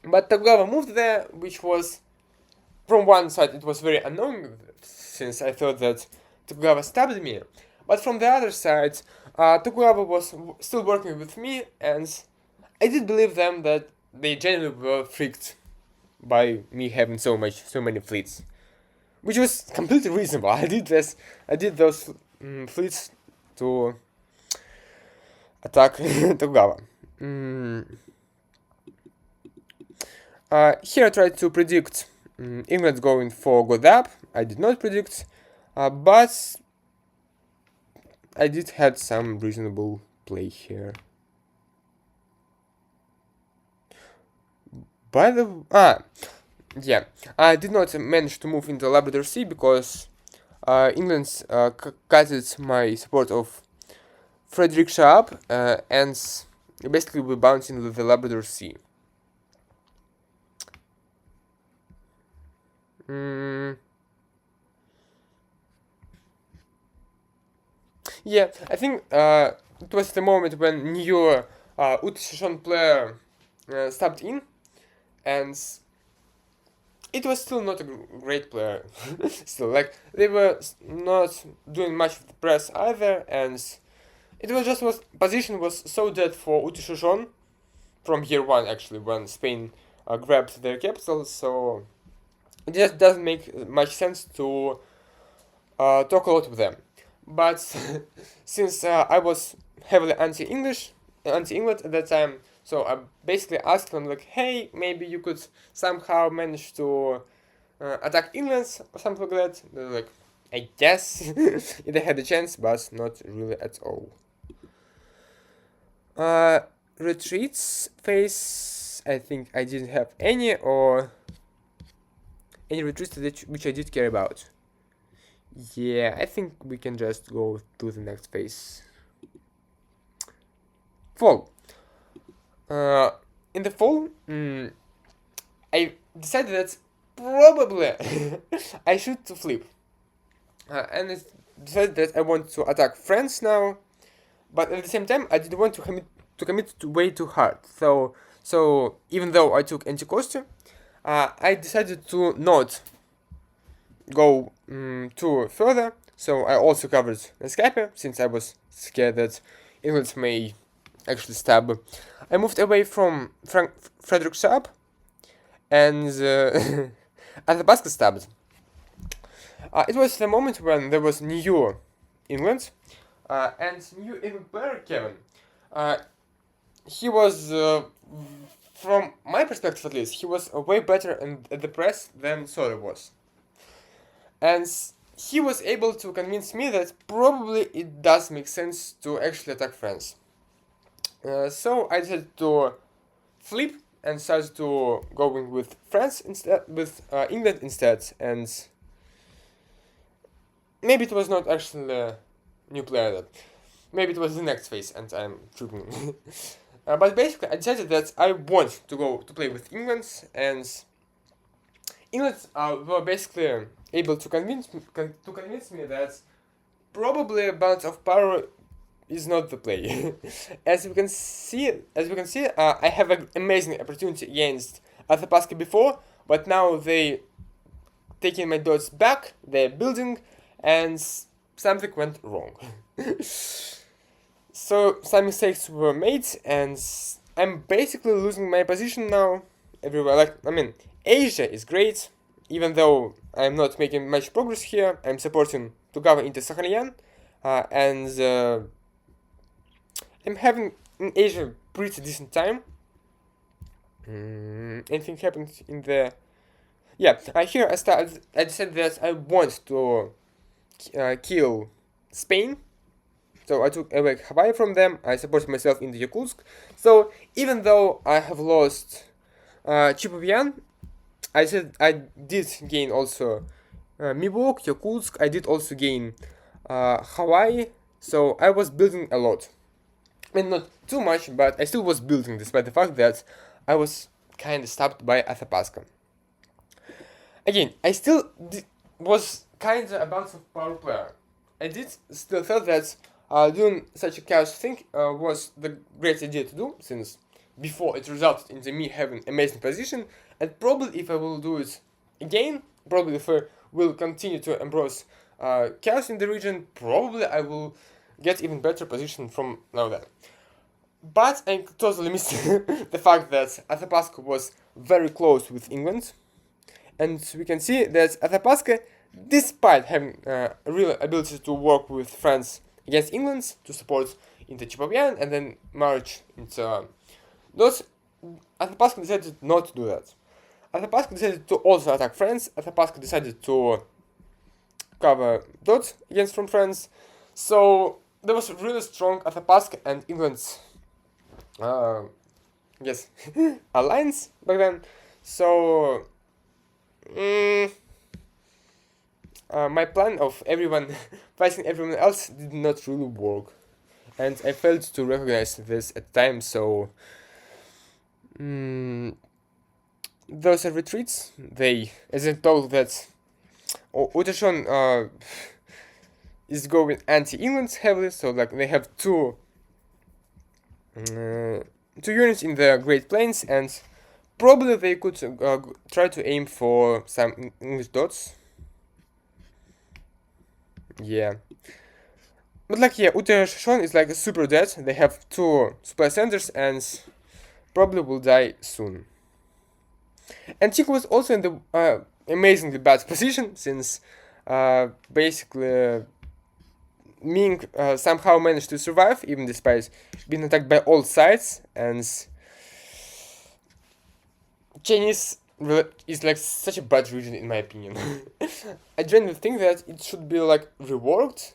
But Tokugawa moved there, which was, from one side, it was very annoying, since I thought that Tokugawa stabbed me, but from the other side, Tokugawa was still working with me, and I did believe them that they genuinely were freaked by me having so many fleets, which was completely reasonable. I did those fleets to attack Tokugawa. Here I tried to predict England going for God up. I did not predict, but I did had some reasonable play here. By the yeah, I did not manage to move into Labrador Sea because England cut my support of Frederick Sharp, and basically we bounced into the Labrador Sea. Yeah, I think it was the moment when new Utshishon player stepped in, and it was still not a great player. Still, like, they were not doing much of the press either, and it was just position was so dead for Utshishon from year one, actually, when Spain grabbed their capital, so it just doesn't make much sense to talk a lot with them. But since I was heavily anti-England at that time, so I basically asked them, like, hey, maybe you could somehow manage to attack England or something like that. They're like, I guess if they had a chance, but not really at all. Retreats phase, I think I didn't have any, or any retreats which I did care about. Yeah, I think we can just go to the next phase. Fall. In the fall, I decided that probably I should to flip. And I decided that I want to attack France now, but at the same time I didn't want to commit to way too hard. So even though I took Anticosti, I decided to not go too further. So I also covered Escape, since I was scared that England may actually stab. I moved away from Frederick Sharp, and Athabasca stabbed. It was the moment when there was new England, and new England player Kevin. He was, from my perspective at least, he was way better at the press than Soda was. And he was able to convince me that probably it does make sense to actually attack France. So I decided to flip and started to going with France instead, with England instead, and maybe it was not actually a new player. That maybe it was the next phase, and I'm tripping. But basically, I decided that I want to go to play with England, and England were basically able to convince me that probably a balance of power is not the play. As we can see, I have an amazing opportunity against Athabasca before, but now they taking my dots back, they're building, and something went wrong. So some mistakes were made, and I'm basically losing my position now everywhere. Like, I mean, Asia is great, even though I'm not making much progress here. I'm supporting Tokugawa into Sakhalin, and I'm having in Asia pretty decent time. Anything happened in the... Yeah, here I decided that I want to kill Spain, So I took away Hawaii from them. I supported myself in the Yakutsk. So even though I have lost Chipovian, I said I did gain also Mibok, Yakutsk. I did also gain Hawaii. So I was building a lot. I mean, not too much, but I still was building, despite the fact that I was kind of stopped by Athapaska. Again, I still was kind of a balance of power player. I did still felt that doing such a chaos thing was the great idea to do, since before it resulted into me having amazing position, and probably if I will do it again, probably if I will continue to embrace chaos in the region, probably I will get even better position from now then. But I totally missed the fact that Athapaska was very close with England, and we can see that Athapaska, despite having a real ability to work with France against England, to support into Chipovian and then march into those, Athapaska decided not to do that. Athapaska decided to also attack France. Athapaska decided to cover Dot against from France. So there was a really strong Athapaska and England's yes alliance back then. So my plan of everyone fighting everyone else did not really work, and I failed to recognize this at the time. So those are retreats. They, as I told that Utashon is going anti-England heavily, so like they have two units in the Great Plains, and probably they could try to aim for some English dots. Yeah. But like, yeah, Utashon is like super dead. They have two supply centers and probably will die soon. And Chico was also in the amazingly bad position, since basically Ming somehow managed to survive, even despite being attacked by all sides, and Chinese is like such a bad region in my opinion. I genuinely think that it should be like reworked.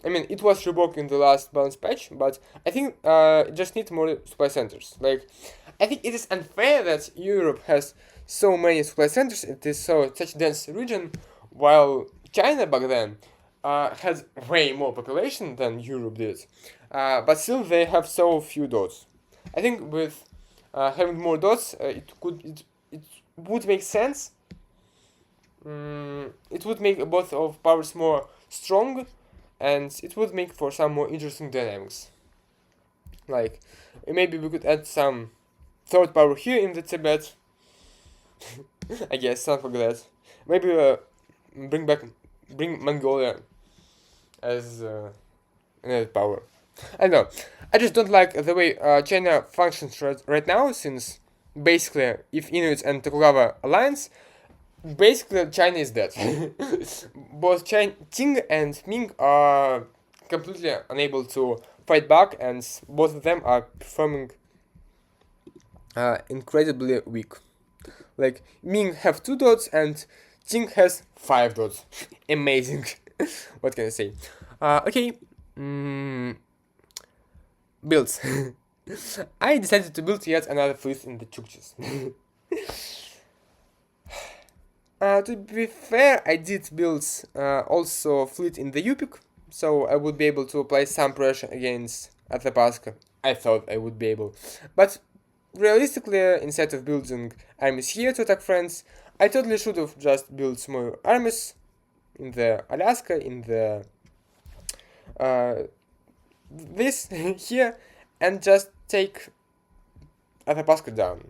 I mean, it was reworked in the last balance patch, but I think it just needs more supply centers. Like, I think it is unfair that Europe has so many supply centers. It is such a dense region, while China back then had way more population than Europe did. But still, they have so few dots. I think with having more dots, it would make sense. It would make both of powers more strong, and it would make for some more interesting dynamics. Like, maybe we could add some third power here in the Tibet. I guess, something like that. Maybe bring Mongolia as another power. I don't know. I just don't like the way China functions right now, since basically, if Inuits and Tokugawa alliance, basically China is dead. Both Qing and Ming are completely unable to fight back, and both of them are performing incredibly weak. Like, Ming have 2 dots and Qing has 5 dots. Amazing. What can I say? Okay. Builds. I decided to build yet another fleet in the Chukchis. To be fair, I did build also fleet in the Yupik, so I would be able to apply some pressure against Athapaska. I thought I would be able. But realistically, instead of building armies here to attack France, I totally should have just built small armies in the Alaska, in the this here, and just take Athapaska down.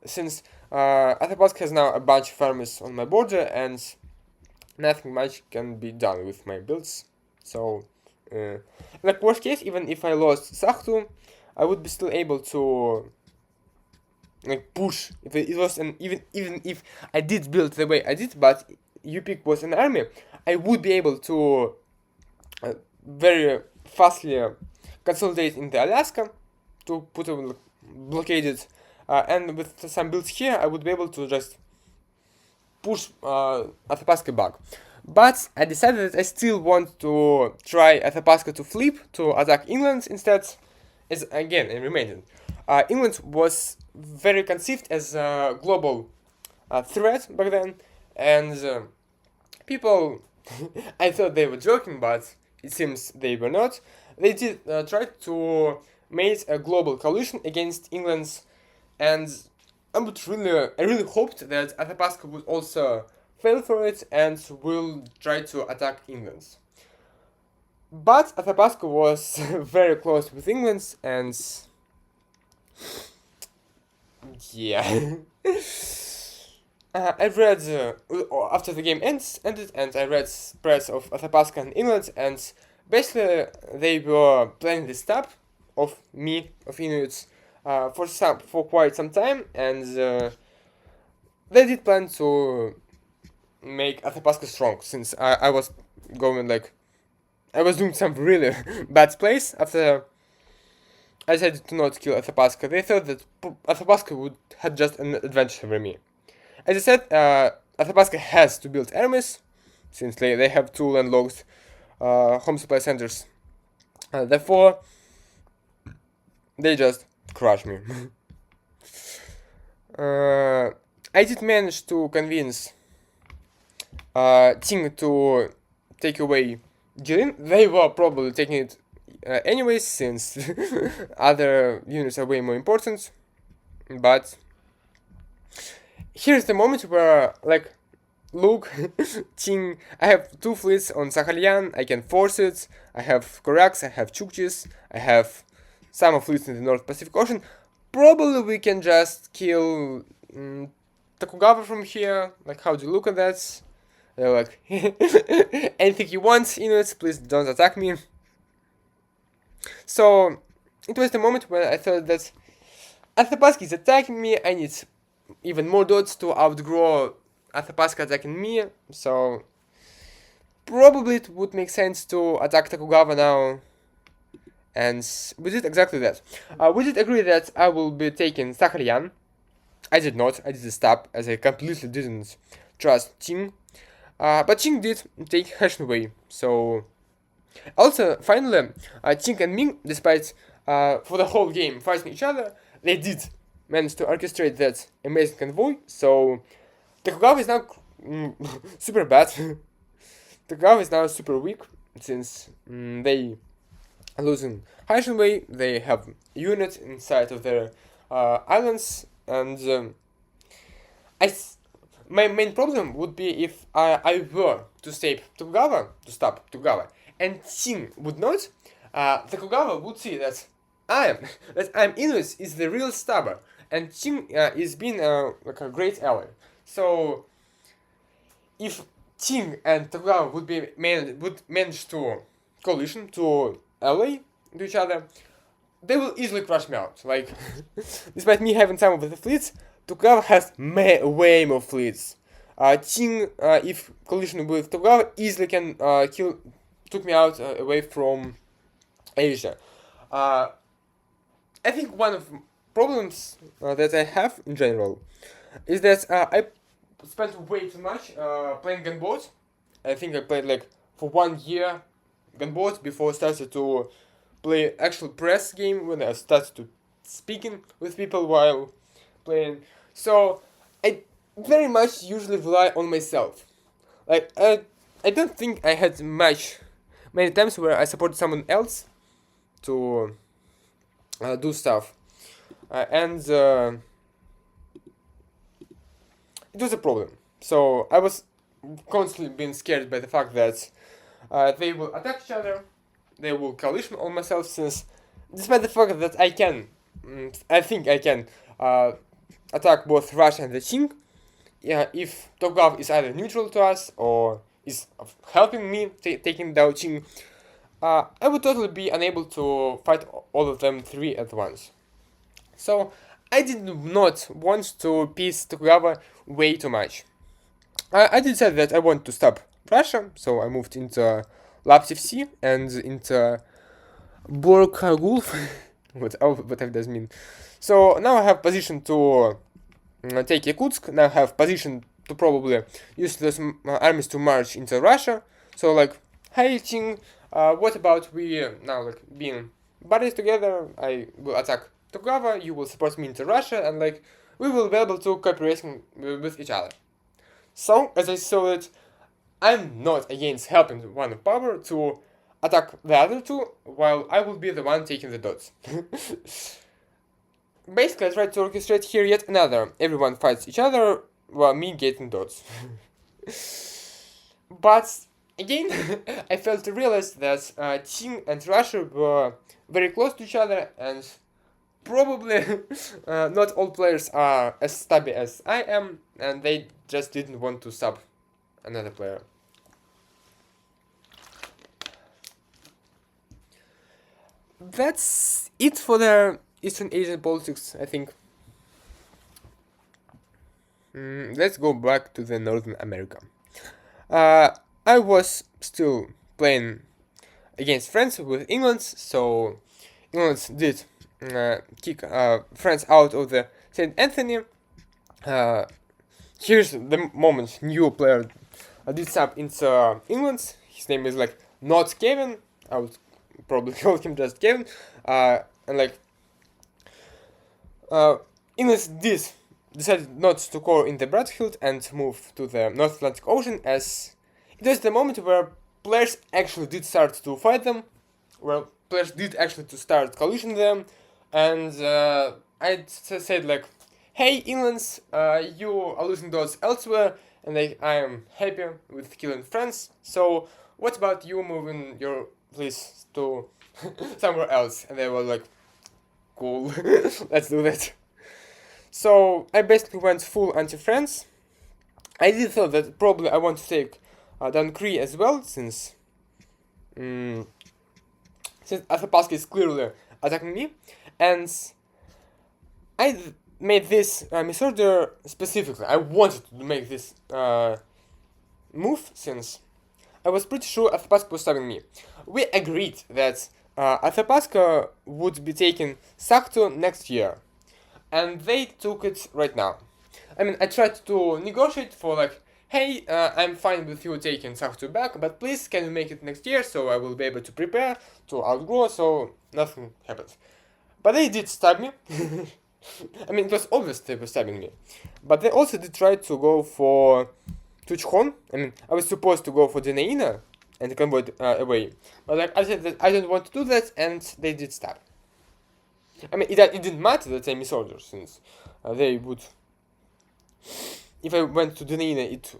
Since Athapaska has now a bunch of armies on my border, and nothing much can be done with my builds. So, like, worst case, even if I lost Sakhtu, I would be still able to like push. If it was even if I did build the way I did, but Yupik was an army, I would be able to very fastly consolidate in the Alaska to put a blockaded, and with some builds here, I would be able to just push Athapaska back. But I decided that I still want to try Athabasca to flip, to attack England instead, as again, I remained. England was very conceived as a global threat back then, and people, I thought they were joking, but it seems they were not. They did try to make a global coalition against England, and I really hoped that Athabasca would also fail for it and will try to attack England. But Athabasca was very close with England, and yeah. I read after the game ended, and I read spreads of Athabasca and England, and basically they were planning the stab of Inuits for quite some time, and they did plan to make Athabasca strong, since I was going like I was doing some really bad plays after I decided to not kill Athabasca. They thought that Athabasca would have just an advantage over me. As I said, Athabasca has to build armies, since they have two landlocked home supply centers. Therefore, they just crush me. I did manage to convince Ting to take away Jilin. They were probably taking it anyways, since other units are way more important. But here's the moment where, like, look, Ting, I have two fleets on Sakhalyan, I can force it, I have Koraks, I have Chukchis, I have some fleets in the North Pacific Ocean. Probably we can just kill Tokugawa from here. Like, how do you look at that? They're like, anything you want, Inuits, please don't attack me. So, it was the moment when I thought that Athabasca is attacking me, I need even more dots to outgrow Athabasca attacking me, so probably it would make sense to attack Tokugawa now, and we did exactly that. We did agree that I will be taking Sakhalyan. I did not, I did a stab, as I completely didn't trust Ting, but Ting did take Hashinway, so also, finally, Ting and Ming, despite for the whole game fighting each other, they did manage to orchestrate that amazing convoy, so Tokugawa is now super bad. Tokugawa is now super weak, since they are losing Hashinway, they have units inside of their islands, and my main problem would be if I were to stop Tokugawa, and Ting would not. Tokugawa would see that I'm Inuits is the real stabber, and Ting is being like a great ally. So if Ting and Tokugawa would manage to coalition to ally to each other, they will easily crush me out. Like, despite me having some of the fleets, Tokugawa has way more fleets. Ting, if coalition with Tokugawa, easily can took me out away from Asia. I think one of problems that I have in general is that I spent way too much playing gunboat. I think I played like for 1 year gunboat before I started to play actual press game, when I started to speaking with people while playing. So I very much usually rely on myself. Like, I don't think I had many times where I supported someone else to do stuff, and it was a problem. So I was constantly being scared by the fact that they will attack each other, they will coalition on myself, since despite the fact that I think I can attack both Russia and the Qing, yeah, if Tokugawa is either neutral to us or is helping me taking down Qing, I would totally be unable to fight all of them three at once. So I did not want to piece Tokugawa way too much. I did say that I want to stop Russia, so I moved into Laptev Sea and into Borkagulf, whatever it does mean. So now I have position to take Yakutsk, now I have position to probably use those armies to march into Russia. So like, hey Qing, what about we now like being buddies together? I will attack Tokugawa, you will support me into Russia, and like we will be able to cooperate with each other. So as I saw it, I'm not against helping one power to attack the other two, while I will be the one taking the dots. Basically, I tried to orchestrate here yet another. Everyone fights each other, while me getting dots. But again, I failed to realize that Qing and Russia were very close to each other, and probably not all players are as stubby as I am, and they just didn't want to sub another player. That's it for the Eastern Asian politics, I think. Let's go back to the Northern America. I was still playing against France with England, so England did kick France out of the St. Anthony. Here's the moment new player did sub into England. His name is like not Kevin. I would probably call him just Kevin. And like England decided not to core in the Bradfield and move to the North Atlantic Ocean, as it was the moment where players actually did start to fight them, where players did actually to start collision them, and I said like, hey England, you are losing those elsewhere, and like, I am happy with killing France, so what about you moving your place to somewhere else? And they were like, cool, let's do that. So I basically went full anti-France. I did thought that probably I want to take Dunkirk as well, since Athapaska is clearly attacking me, and I made this misorder specifically. I wanted to make this move, since I was pretty sure Athapaska was stabbing me. We agreed that Athapaska would be taking Sakto next year, and they took it right now. I mean, I tried to negotiate for like, hey, I'm fine with you taking Sakto back, but please can you make it next year so I will be able to prepare, to outgrow, so nothing happens. But they did stab me. I mean, it was obvious they were stabbing me. But they also did try to go for Tuchon. I mean, I was supposed to go for Denaina and convert away. But like, I said that I don't want to do that, and they did stab. I mean, it didn't matter that I misordered, since they would... If I went to Denaina, it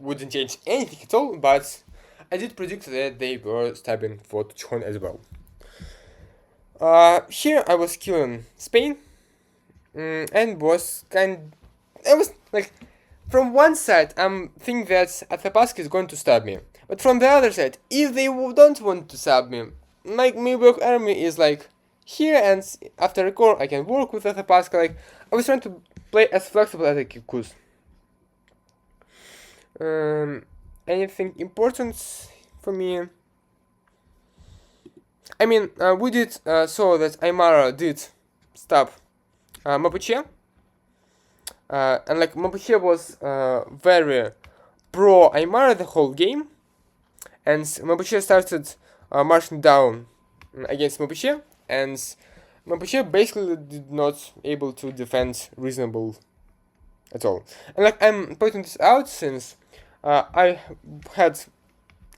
wouldn't change anything at all, but I did predict that they were stabbing for Tuchon as well. Here I was killing Spain, and was I was like, from one side I'm thinking that Athapaska is going to stab me, but from the other side, if they don't want to stab me, my Milwaukee army is like here, and after a core I can work with Athapaska. Like, I was trying to play as flexible as I could. Anything important for me? I mean, we did saw that Aymara did stab Mapuche, and like Mapuche was very pro Aymara the whole game, and Mapuche started marching down against Mapuche, and Mapuche basically did not able to defend reasonable at all. And like, I'm pointing this out since I had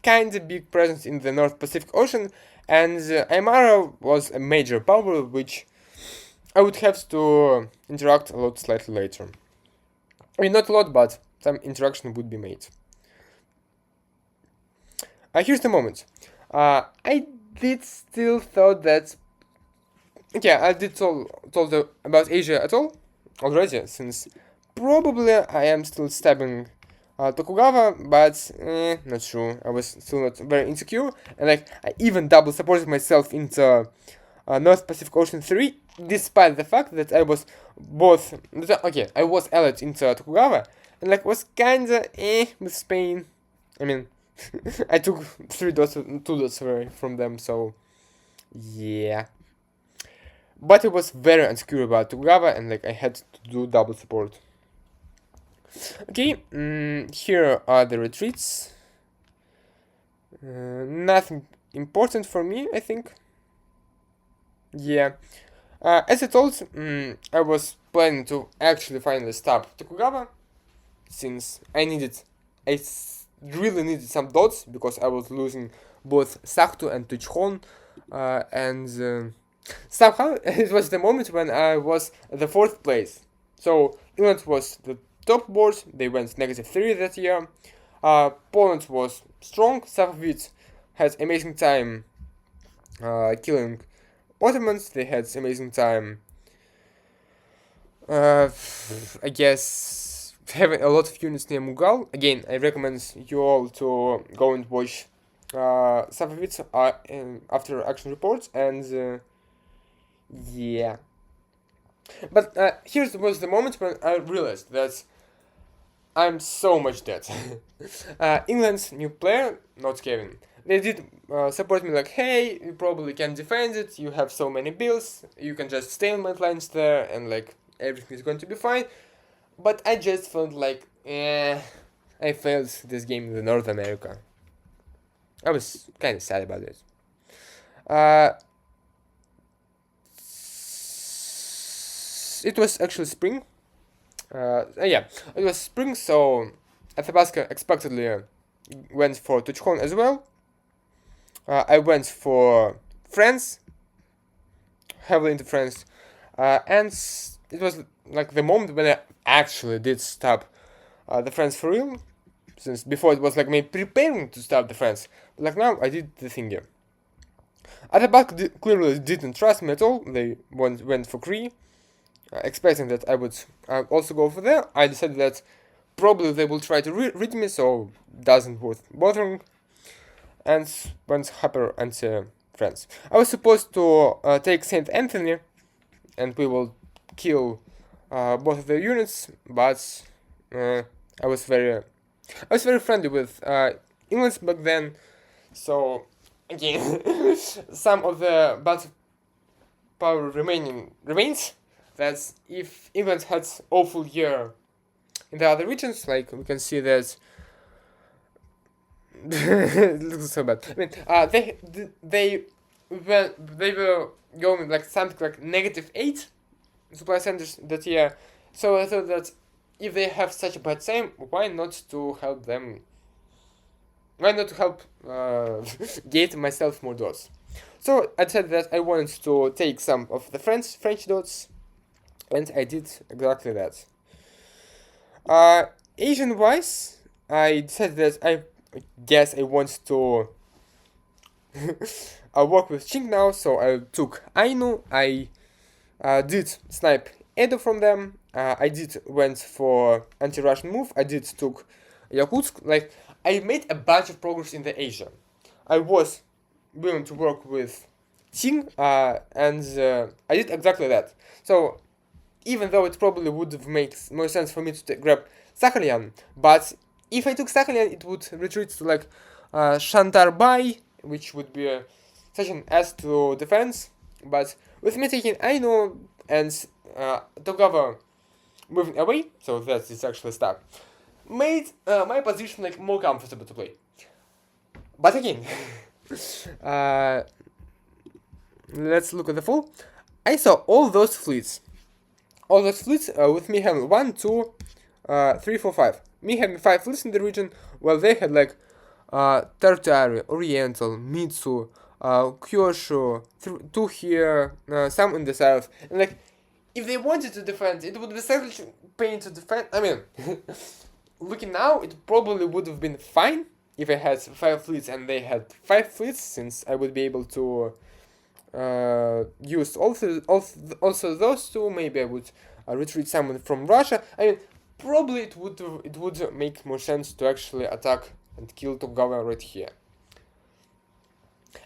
kinda big presence in the North Pacific Ocean, and Aymara was a major power which I would have to interact a lot slightly later. I mean, not a lot, but some interaction would be made. Here's the moment. I did still thought that... Okay, I did told about Asia at all already, since probably I am still stabbing Tokugawa, but not sure. I was still not very insecure, and like, I even double supported myself into North Pacific Ocean 3, despite the fact that I was both... Okay, I was allied into Tokugawa, and like, was kinda with Spain. I mean, I took 2 dots away from them, so yeah. But I was very insecure about Tokugawa, and like, I had to do double support. Okay, here are the retreats. Nothing important for me, I think. Yeah. As I told, I was planning to actually finally stop Tokugawa, since really needed some dots, because I was losing both Sakto and Tuchon, and somehow it was the moment when I was at the 4th place. So England was the top board, they went -3 that year. Poland was strong, some of it had amazing time killing Ottomans, they had amazing time, I guess, having a lot of units near Mughal. Again, I recommend you all to go and watch some of it after action reports, and yeah. But here was the moment when I realized that I'm so much dead. England's new player, not Kevin, they did support me like, hey, you probably can defend it, you have so many bills, you can just stay on my lines there, and like, everything is going to be fine. But I just felt like, I failed this game in North America. I was kind of sad about it. It was actually spring. Yeah, it was spring, so Athabasca expectedly went for Tuchon as well. I went for France, heavily into France, and it was like the moment when I actually did stop the France for real. Since before it was like me preparing to stop the France, but like now I did the thing here. Athabasca clearly didn't trust me at all. They went for Cree, expecting that I would also go for there. I decided that probably they will try to read me, so doesn't worth bothering, and went hyper anti-France. I was supposed to take Saint Anthony, and we will kill both of their units, but I was very friendly with England back then, so again, some of the battle power remains. That if England had awful year in the other regions, like we can see that it looks so bad. I mean, they were going like something like -8 supply centers that year. So I thought that if they have such a bad time, why not to help them? Why not to help get myself more dots? So I said that I wanted to take some of the French dots, and I did exactly that. Asian wise, I decided that I guess I want to work with Qing now, so I took Ainu, I did snipe Edo from them, I did went for anti-Russian move, I did took Yakutsk, like, I made a bunch of progress in the Asia. I was willing to work with Qing, and I did exactly that. So, even though it probably would have made more sense for me to grab Sakhalin, but if I took Sakhalin, it would retreat to like Shantarbai, which would be such an ass to defense. But with me taking Aino and Togawa moving away, so that is actually stuck, made my position like more comfortable to play. But again, let's look at the full. I saw all those fleets with me having 1, 2, 3, 4, 5. Me having 5 fleets in the region, while they had like Tartary, Oriental, Mitsu, Kyushu, 2 here, some in the south. And like, if they wanted to defend, it would be such a pain to defend. I mean, looking now, it probably would have been fine if I had 5 fleets and they had 5 fleets, since I would be able to use also those 2. Maybe I would retreat someone from Russia. I mean, probably it would make more sense to actually attack and kill Tokugawa right here.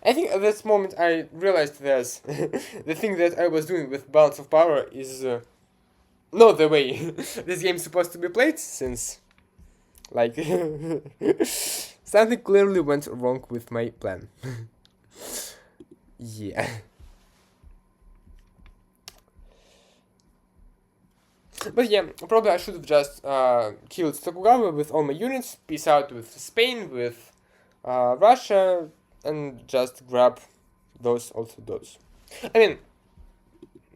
I think at this moment I realized that the thing that I was doing with balance of power is not the way this game is supposed to be played, since like something clearly went wrong with my plan. Yeah. But yeah, probably I should have just killed Tokugawa with all my units, peace out with Spain, with Russia, and just grab those, also those. I mean,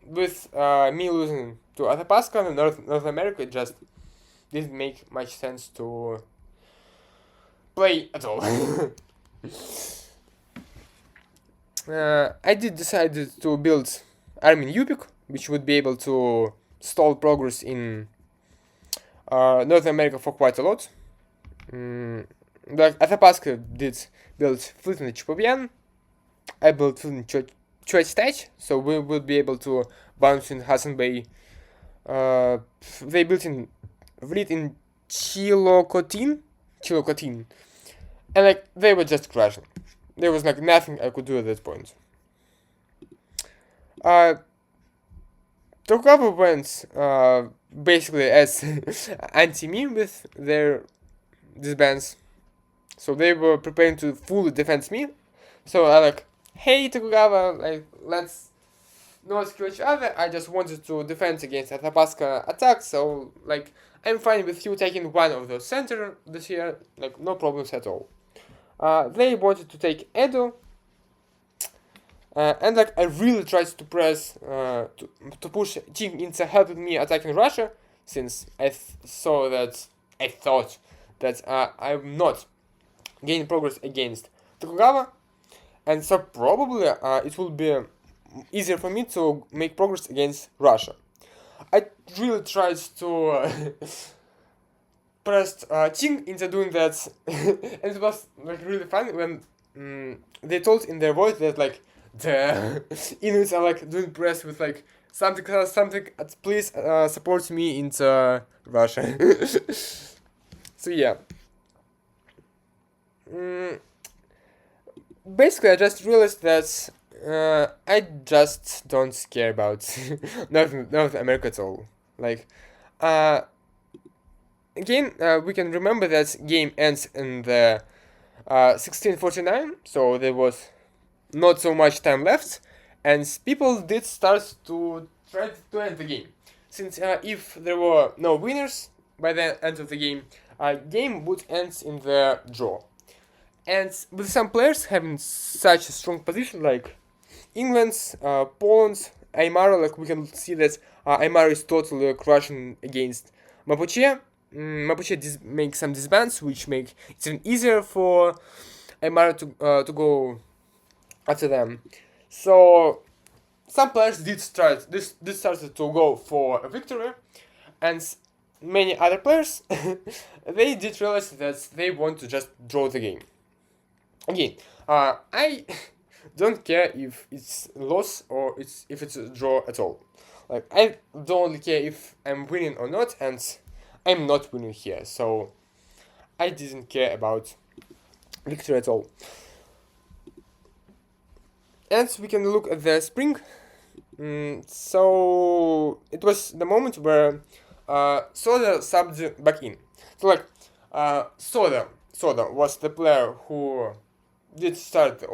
with me losing to Athabasca and North America, it just didn't make much sense to play at all. I did decide to build army in Yupik, which would be able to stall progress in North America for quite a lot. Like Athabasca did build fleet in Chapovian. I built fleet in Choice, so we would be able to bounce in Hudson Bay. They built in fleet in Chilcotin, and like they were just crashing. There was like nothing I could do at that point. Tokugawa went basically as anti-me with their disbands. So they were preparing to fully defend me. So I like, hey Tokugawa, like let's not kill each other. I just wanted to defend against Athabasca attack. So like I'm fine with you taking one of those center this year. Like no problems at all. They wanted to take Edo. And like I really tried to press to push Qing into helping me attacking Russia, since I thought that I'm not gaining progress against Tokugawa, and so probably it will be easier for me to make progress against Russia. I really tried to press Qing into doing that, and it was like really fun when they told in their voice that like the Inuits are like doing press with like something, please support me into Russia. So yeah. Basically I just realized that I just don't care about North America at all. Like again, we can remember that game ends in the 1649, so there was not so much time left, and people did start to try to end the game. Since if there were no winners by the end of the game would end in the draw. And with some players having such a strong position, like England, Poland, AAR, like we can see that AAR is totally crushing against Mapuche. Mapuche make some disbands, which make it even easier for AAR to go after them. So some players did started to go for a victory, and many other players they did realize that they want to just draw the game. Again, I don't care if it's loss or if it's a draw at all. Like I don't really care if I'm winning or not, and I'm not winning here, so I didn't care about victory at all. And we can look at the spring. So it was the moment where Soda subbed back in. So like Soda was the player who did start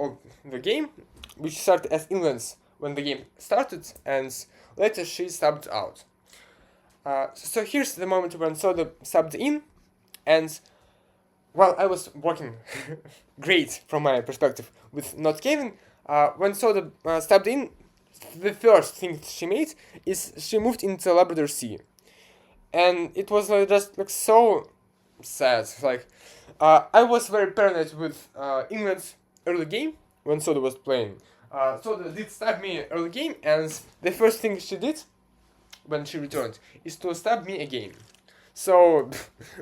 the game, which started as England's when the game started, and later she subbed out. So here's the moment when Soda subbed in, and while I was working great from my perspective with not Kevin, when Soda stepped in, the first thing she made is she moved into Labrador Sea, and it was just like so sad. Like I was very paranoid with England's early game when Soda was playing. Soda did stab me early game, and the first thing she did when she returned is to stab me again. So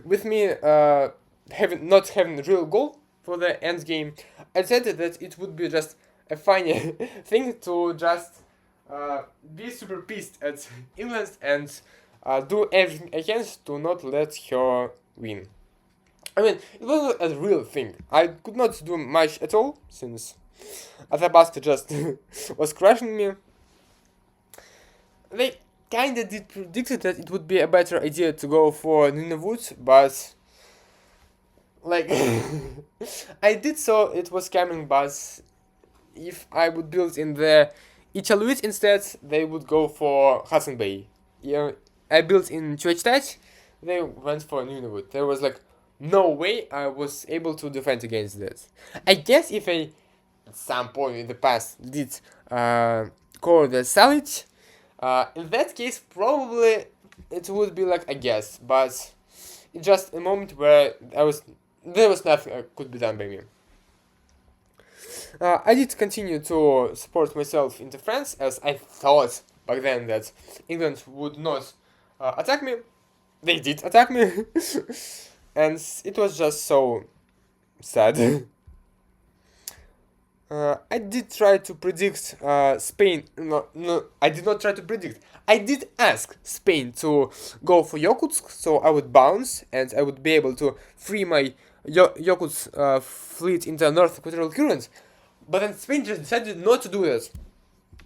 with me not having a real goal for the end game, I said that it would be just a funny thing to just be super pissed at England and do everything I can to not let her win. I mean, it wasn't a real thing. I could not do much at all, since Athabasca just was crushing me. They kinda did predict that it would be a better idea to go for Nunavut, but like I did so it was coming, but if I would build in the Inuits instead, they would go for Hudson Bay. Yeah, I built in Churchtach, they went for Nunavut. There was like no way I was able to defend against this. I guess if I at some point in the past did core the Salage, in that case probably it would be like a guess, but it's just a moment where there was nothing could be done by me. I did continue to support myself into France, as I thought back then that England would not attack me. They did attack me, and it was just so sad. I did try to predict Spain. No, I did not try to predict. I did ask Spain to go for Yakutsk, so I would bounce and I would be able to free my Yakutsk fleet in the North Equatorial Current. But then Spain just decided not to do this.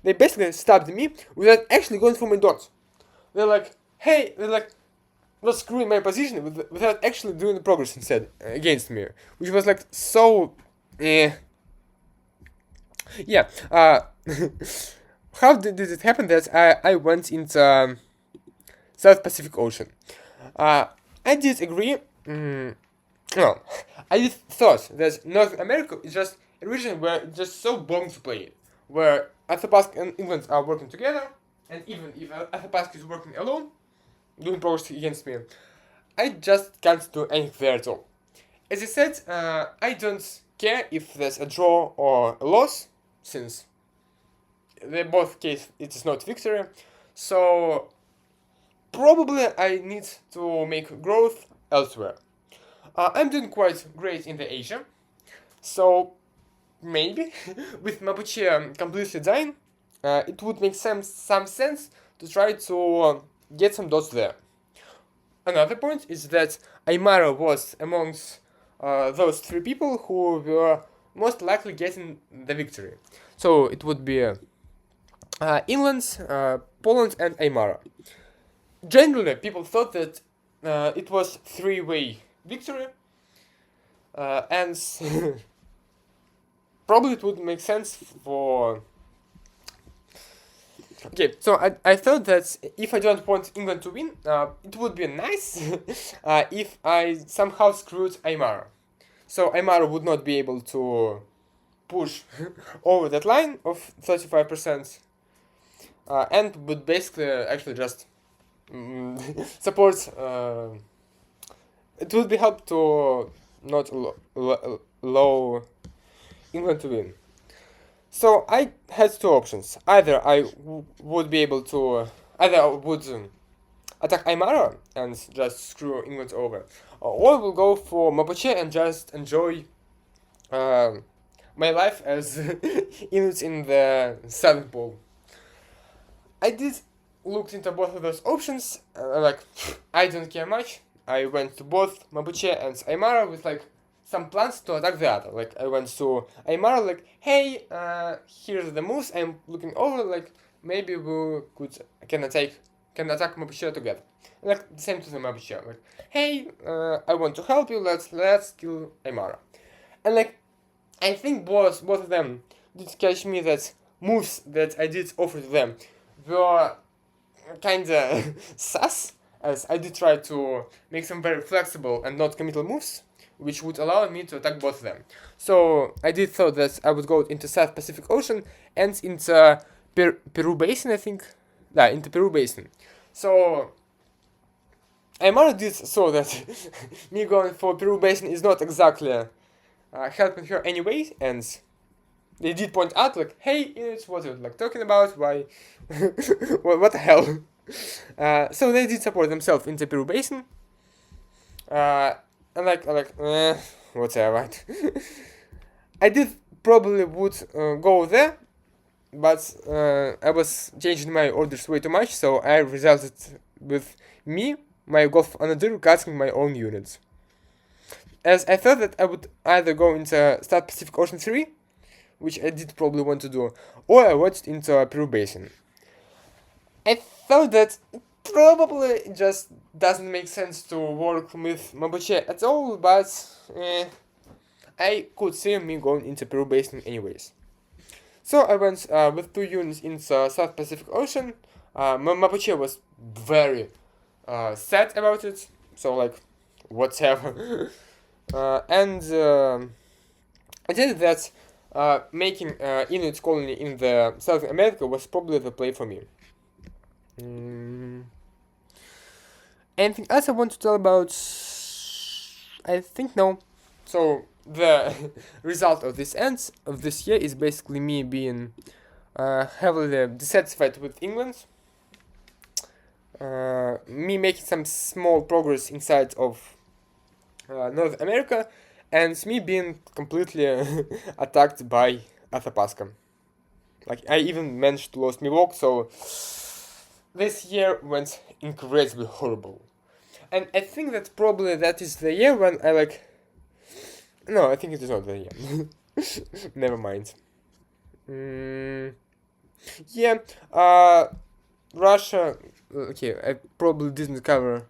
They basically stabbed me without actually going for my dots. They're like, hey, not screwing my position without actually doing the progress instead against me, which was like so. Yeah. How did it happen that I went into South Pacific Ocean? I did agree. No, I did thought that North America is just a region where it's just so boring to play, where Athabasca and England are working together, and even if Athabasca is working alone, doing progress against me, I just can't do anything there at all. As I said, I don't care if there's a draw or a loss, since in both cases it is not victory. So probably I need to make growth elsewhere. I'm doing quite great in the Asia, so maybe with Mapuche completely dying, it would make some sense to try to get some dots there. Another point is that Aymara was amongst those three people who were most likely getting the victory. So it would be England, Poland, and Aymara. Generally, people thought that it was three-way victory, and probably it would make sense for. Okay, so I thought that if I don't want England to win, it would be nice if I somehow screwed Aymara. So Aymara would not be able to push over that line of 35%, and would basically actually just support. It would be help to not allow England to win. So I had two options. Either I would be able to, either I would attack Aymara and just screw England over, or I will go for Mapuche and just enjoy my life as Inuits in the Southern Pole. I did look into both of those options, like, I don't care much. I went to both Mapuche and Aymara with like some plans to attack the other. Like I went to Aymara like, hey, here's the moves I'm looking over, like maybe we can attack Mapuche together. Like the same to the Mapuche, like, hey, I want to help you, let's kill Aymara. And like I think both of them did catch me that moves that I did offer to them were kinda sus, as I did try to make some very flexible and not committal moves, which would allow me to attack both of them. So I did thought that I would go into South Pacific Ocean and into Peru Basin, I think. Yeah, into Peru Basin. So Aymara did saw that me going for Peru Basin is not exactly helping her anyway, and they did point out like, hey, Inuits, what are you like talking about? Why? what the hell? So they did support themselves in the Peru Basin. And whatever. I did probably would go there, but I was changing my orders way too much, so I resulted with my Gulf of Anadyr, cutting my own units. As I thought that I would either go into South Pacific Ocean 3, which I did probably want to do, or I watched into Peru Basin. I thought that probably just doesn't make sense to work with Mapuche at all, but I could see me going into Peru Basin anyways. So I went with 2 units into South Pacific Ocean. Mapuche was very sad about it. So like, whatever. And I think that making Inuit colony in the South America was probably the play for me. Anything else I want to tell about? I think no. So the result of this ends of this year is basically me being heavily dissatisfied with England. Me making some small progress inside of North America, and me being completely attacked by Athabasca. Like, I even managed to lose my walk, so this year went incredibly horrible. And I think that probably that is the year when I like... No, I think it is not the year. Never mind. Yeah, Russia... Okay, I probably didn't cover...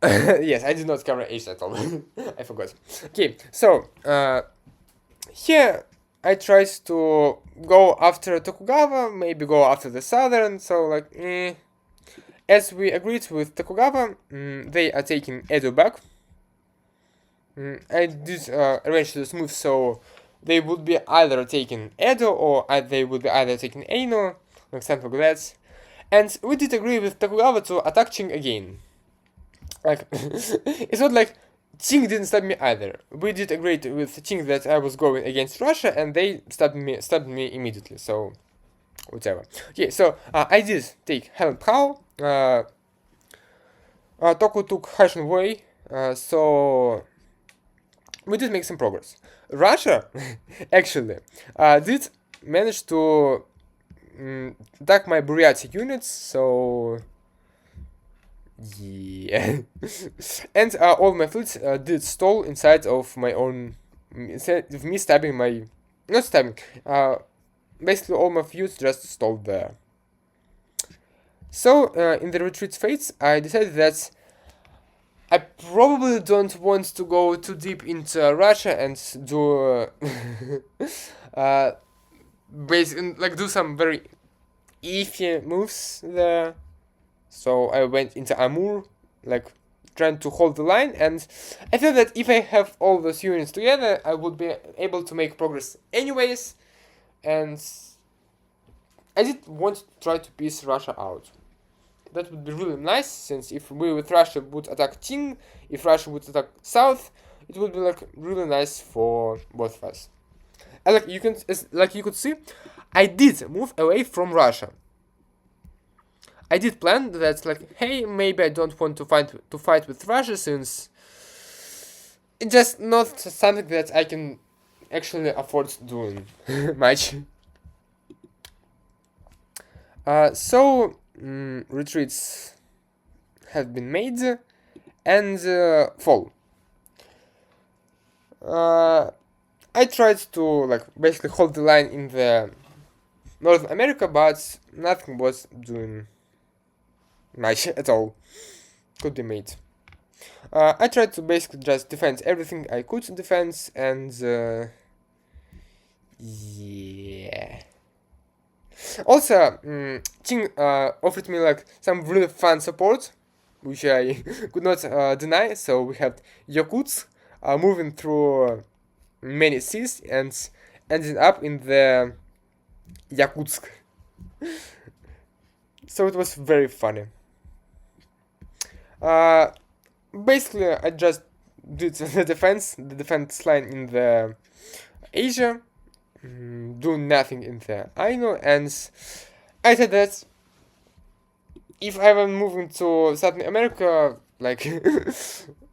Yes, I did not cover Asia at all. I forgot. Okay, so, here I tried to go after Tokugawa, maybe go after the southern, so like, as we agreed with Tokugawa, they are taking Edo back. I did arrange this move so they would be either taking Edo or they would be either taking Eino, like something like that. And we did agree with Tokugawa to attack Qing again. Like, it's not like Qing didn't stop me either. We did agree with Qing that I was going against Russia, and they stopped me immediately. So, whatever. Okay, so I did take Helm Pao. Toku took Haishan Wei. So we did make some progress. Russia actually did manage to attack my Buryatia units. So. Yeah. And all my fleets did stall inside of my own... Instead of me stabbing my... Not stabbing. Basically all my fleets just stalled there. So, in the retreat phase, I decided that I probably don't want to go too deep into Russia and do... basically, like, do some very iffy moves there. So I went into Amur, like, trying to hold the line, and I feel that if I have all those units together, I would be able to make progress anyways, and I did want to try to piece Russia out. That would be really nice, since if we with Russia would attack Qing, if Russia would attack South, it would be, like, really nice for both of us. And like you could see, I did move away from Russia. I did plan that, like, hey, maybe I don't want to fight with Russia, since it's just not something that I can actually afford doing much. So retreats have been made, and fall. I tried to, like, basically hold the line in the North America, but nothing was doing much at all could be made. I tried to basically just defend everything I could defend, and yeah. Also, Qing offered me, like, some really fun support, which I could not deny. So we had Yakutsk moving through many seas and ending up in the Yakutsk. So it was very funny. Basically, I just did the defense line in the Asia, doing nothing in the Aino, and I said that if I were moving to Southern America, like,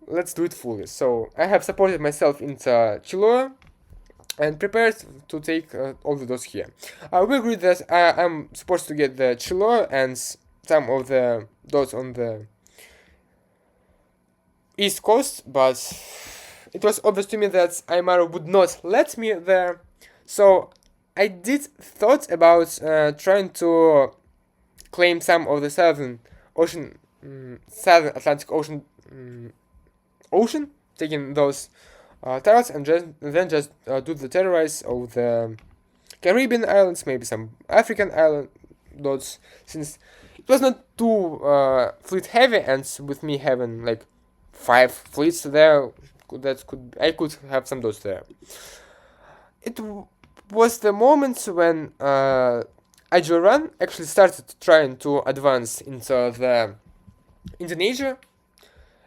let's do it fully. So I have supported myself into Chiloe and prepared to take all the dots here. We agreed that I'm supposed to get the Chiloe and some of the dots on the East Coast, but it was obvious to me that Aymara would not let me there. So I did thought about trying to claim some of the Southern Atlantic Ocean, taking those tiles, and then just do the terrorize of the Caribbean islands, maybe some African island, dots, since it was not too fleet heavy, and with me having like 5 fleets there, I could have some dots there. It was the moment when Ajuran actually started trying to advance into the Indonesia,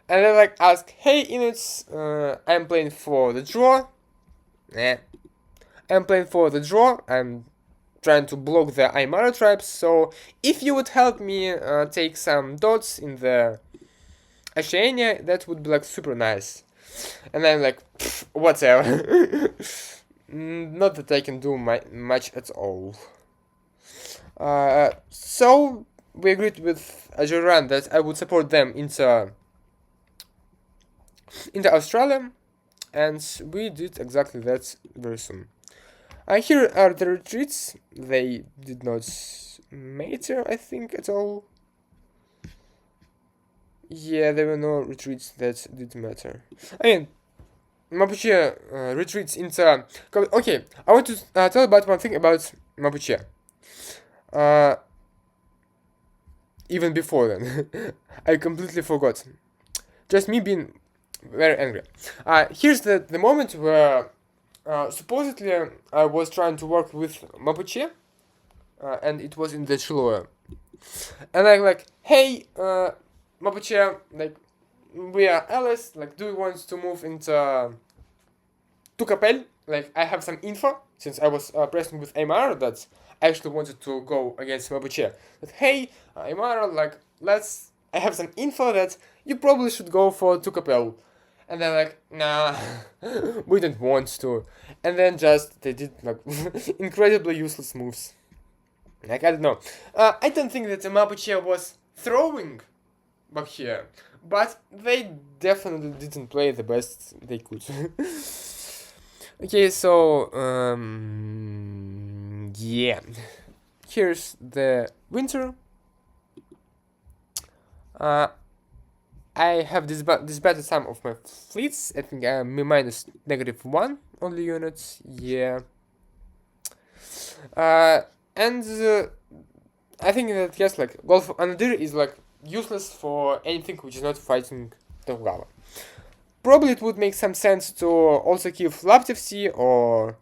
and I like asked, "Hey Inuits, I'm playing for the draw. I'm playing for the draw. I'm trying to block the Aymara tribes. So if you would help me take some dots in the Oceania, that would be like super nice." And I'm like, whatever. Not that I can do much at all. So we agreed with Ajuran that I would support them into Australia, and we did exactly that very soon. Here are the retreats. They did not matter, I think, at all. Yeah, there were no retreats that did matter. I mean, Mapuche retreats into... Okay, I want to tell about one thing about Mapuche. Even before then. I completely forgot. Just me being very angry. Here's the moment where supposedly I was trying to work with Mapuche, and it was in the Chiloe. And I'm like, hey, Mapuche, like, we are allies, like, do you want to move into Tucapel? Like, I have some info, since I was pressing with AAR, that I actually wanted to go against Mapuche. But hey, AAR, like, I have some info that you probably should go for Tucapel. And they're like, nah, we don't want to. And then they did like incredibly useless moves. Like, I don't know. I don't think that the Mapuche was throwing back here, but they definitely didn't play the best they could. Okay, so, yeah. Here's the winter. I have disbanded some of my fleets. I think I'm minus -1 only units. Yeah. And I think that yes, like Gulf of Anadyr is like useless for anything which is not fighting Tokugawa. Probably it would make some sense to also keep Laptev Sea or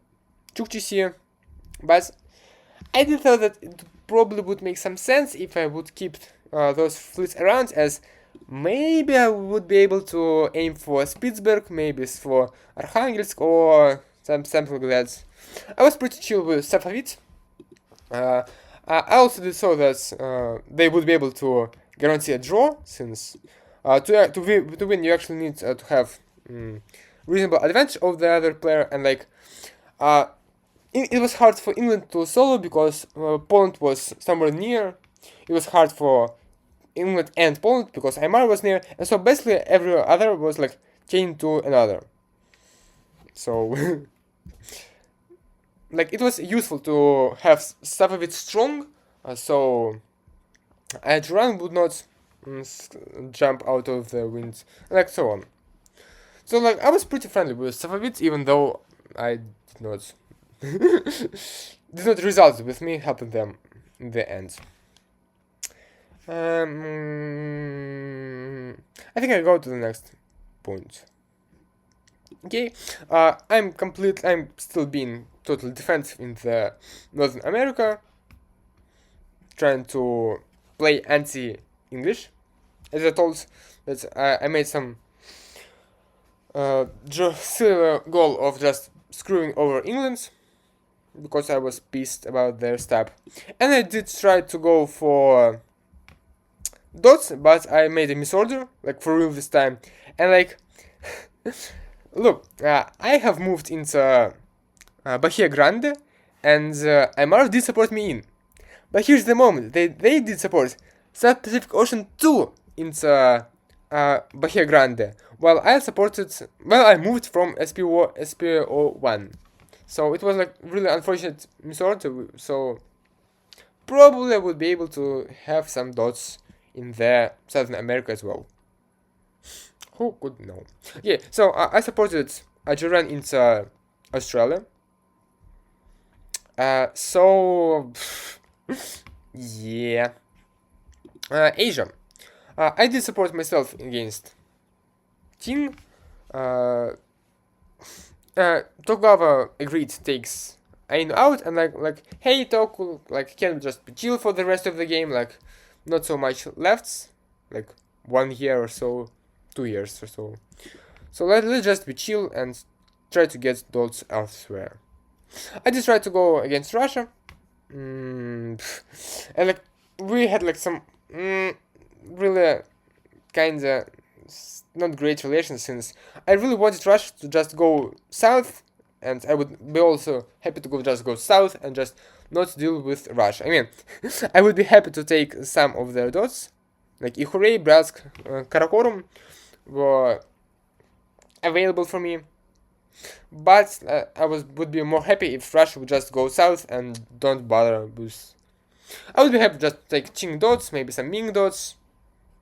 Chukchi Sea, but I did thought that it probably would make some sense if I would keep those fleets around, as maybe I would be able to aim for Spitsberg, maybe for Arkhangelsk or something like that. I was pretty chill with Safavid. I also saw that they would be able to guarantee a draw, since to win you actually need to have reasonable advantage of the other player, and like it was hard for England to solo because Poland was somewhere near. It was hard for England and Poland because Aymar was near, and so basically every other was like chained to another. So like it was useful to have stuff of it strong, so Ajuran would not jump out of the wind, like so on. So like I was pretty friendly with Safavid, even though I did not did not result with me helping them in the end. I think I go to the next point. Okay, I'm still being totally defensive in the Northern America, trying to play anti-English. As I told that I made some silly goal of just screwing over England because I was pissed about their stuff, and I did try to go for dots, but I made a misorder, like for real this time, and like look, I have moved into Bahia Grande, and Aymar did support me in. But here's the moment, they did support South Pacific Ocean 2 into Bahia Grande, while I moved from SPO1. So it was like really unfortunate misorder, so probably I would be able to have some dots in the Southern America as well. Who could know? Yeah, so I supported Ajuran into Australia. So Yeah. Asia. I did support myself against Ting. Tokugawa agreed takes Ainu out and like hey Toku, like can just chill for the rest of the game, like not so much left, like 1 year or so, 2 years or so. So let's just be chill and try to get dots elsewhere. I just tried to go against Russia, and like we had like some really kinda not great relations, since I really wanted Russia to just go south, and I would be also happy to just go south and just not deal with Russia. I mean, I would be happy to take some of their dots, like Ihurei, Bratsk, Karakorum were available for me, but I would be more happy if Russia would just go south and don't bother with. I would be happy just to take Qing dots, maybe some Ming dots,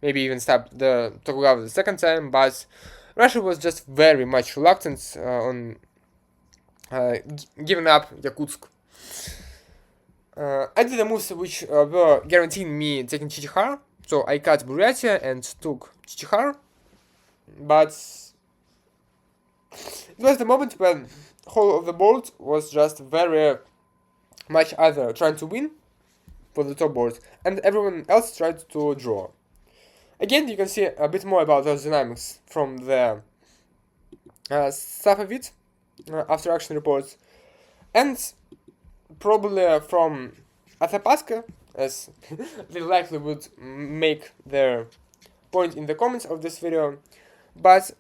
maybe even stop the Tokugawa the second time, but Russia was just very much reluctant on giving up Yakutsk. I did a move which were guaranteeing me taking Chichihar, so I cut Buryatia and took Chichihar, but it was the moment when whole of the board was just very much either trying to win for the top board, and everyone else tried to draw. Again, you can see a bit more about those dynamics from the stuff of it after action reports, and probably from Athapaska, as they likely would make their point in the comments of this video. But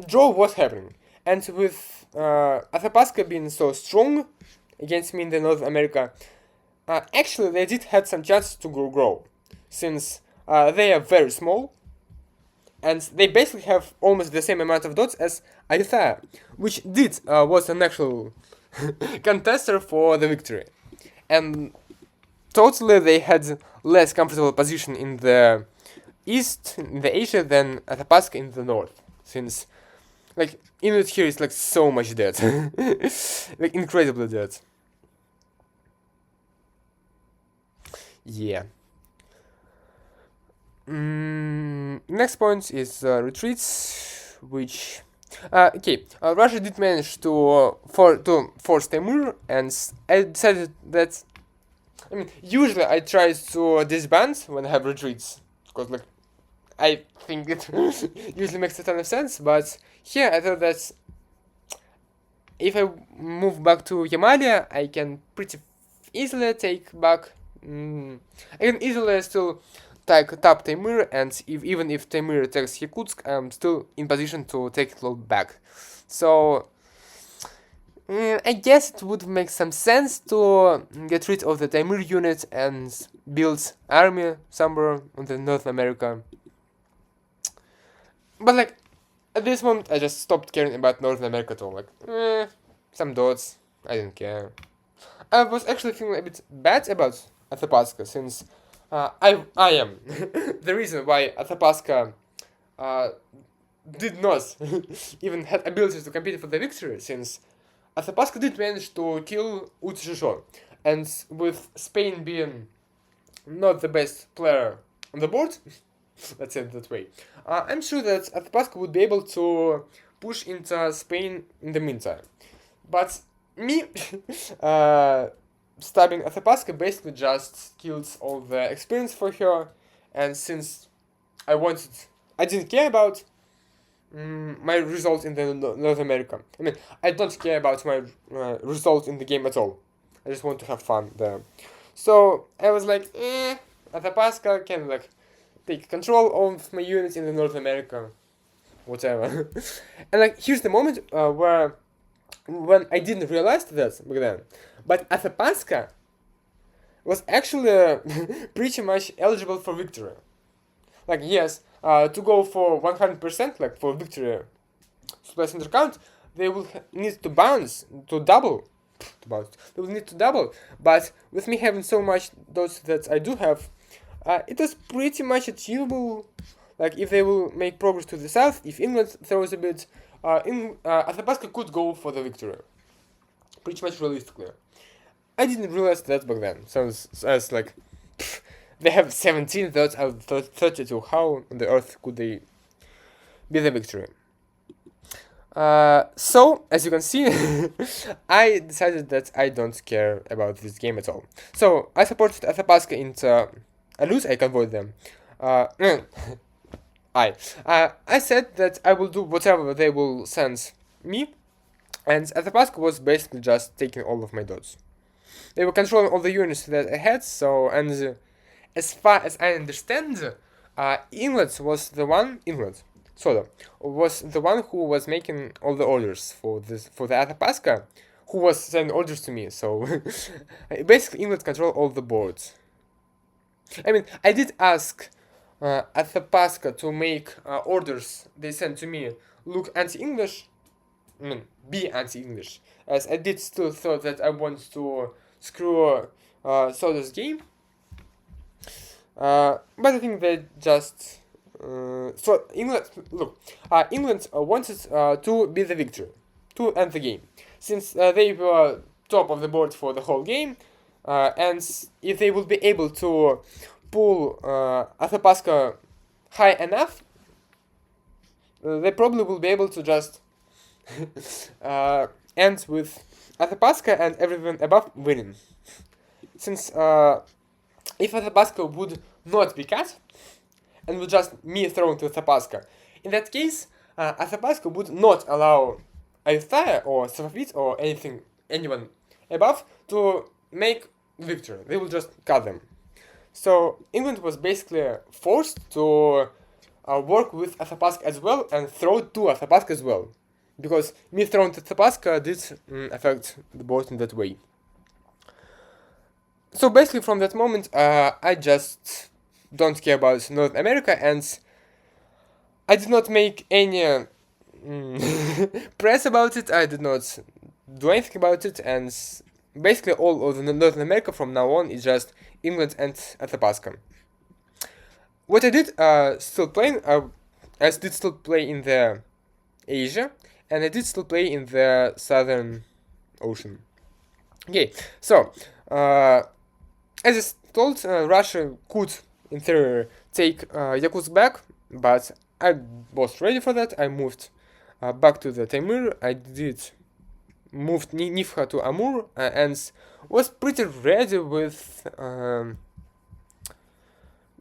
draw was happening, and with Athapaska being so strong against me in the North America, actually they did have some chance to grow, since they are very small, and they basically have almost the same amount of dots as Ayutthaya, which was an actual contester for the victory, and totally they had less comfortable position in the east, in the Asia, than Athapaska in the north, since like Inuit here is like so much dead, like incredibly dead. Yeah. Next point is retreats, which Russia did manage to force Timur, and I decided that, I mean, usually I try to disband when I have retreats, because like I think it usually makes a ton of sense, but here I thought that if I move back to Yamalia, I can pretty easily take back. I can easily still take top Timur, and even if Timur takes Yakutsk, I'm still in position to take it all back. So I guess it would make some sense to get rid of the Timur unit and build army somewhere on the North America. But like at this moment, I just stopped caring about North America at all. Like, some dots, I didn't care. I was actually feeling a bit bad about Athapaska, since I am the reason why Athapaska did not even have ability to compete for the victory, since Athapaska did manage to kill Utshisho, and with Spain being not the best player on the board, let's say it that way, I'm sure that Athapaska would be able to push into Spain in the meantime. But me stabbing Athapaska basically just kills all the experience for her, and since I didn't care about my result in the North America. I mean, I don't care about my result in the game at all. I just want to have fun there. So I was like, Athapaska can like take control of my units in the North America, whatever. And like here's the moment where when I didn't realize that back then, but Athapaska was actually pretty much eligible for victory. Like yes, to go for 100%, like for victory, plus under count, they will need to bounce to double. They will need to double. But with me having so much those that I do have, it is pretty much achievable. Like if they will make progress to the south, if England throws a bit, Athapaska could go for the victory. Pretty much realistically. I didn't realize that back then. Sounds as like, pff, they have 17 votes out of 32. How on the earth could they be the victory? So, as you can see, I decided that I don't care about this game at all. So, I supported Athapaska into... I lose, I can vote them. I said that I will do whatever they will send me, and Athapaska was basically just taking all of my dots. They were controlling all the units that I had, so, and as far as I understand, Inuits was the one... Inuits. Soda was the one who was making all the orders for the Athapaska, who was sending orders to me. So basically, England control all the boards. I mean, I did ask Athapaska to make orders they sent to me look anti-English. I mean, be anti-English, as I did still thought that I want to screw Soda's game. But I think they just. So England, look, England wanted to be the victor, to end the game, since they were top of the board for the whole game, and if they would be able to pull Athapaska high enough, they probably will be able to just end with Athapaska and everyone above winning. Since if Athapaska would not be cut, and with just me thrown to Athapaska. In that case, Athapaska would not allow Althea or Safavit or anyone above to make victory. They will just cut them. So England was basically forced to work with Athapaska as well and throw to Athapaska as well. Because me throwing to Athapaska did affect the board in that way. So basically from that moment, I just don't care about North America, and I did not make any press about it. I did not do anything about it, and basically all of the North America from now on is just England and Athapaska. What I did still playing, I did still play in the Asia, and I did still play in the Southern Ocean. Okay, so as I told, Russia could in theory take Yakutsk back, but I was ready for that. I moved back to the Taimyr. I did moved Nifha to Amur and was pretty ready with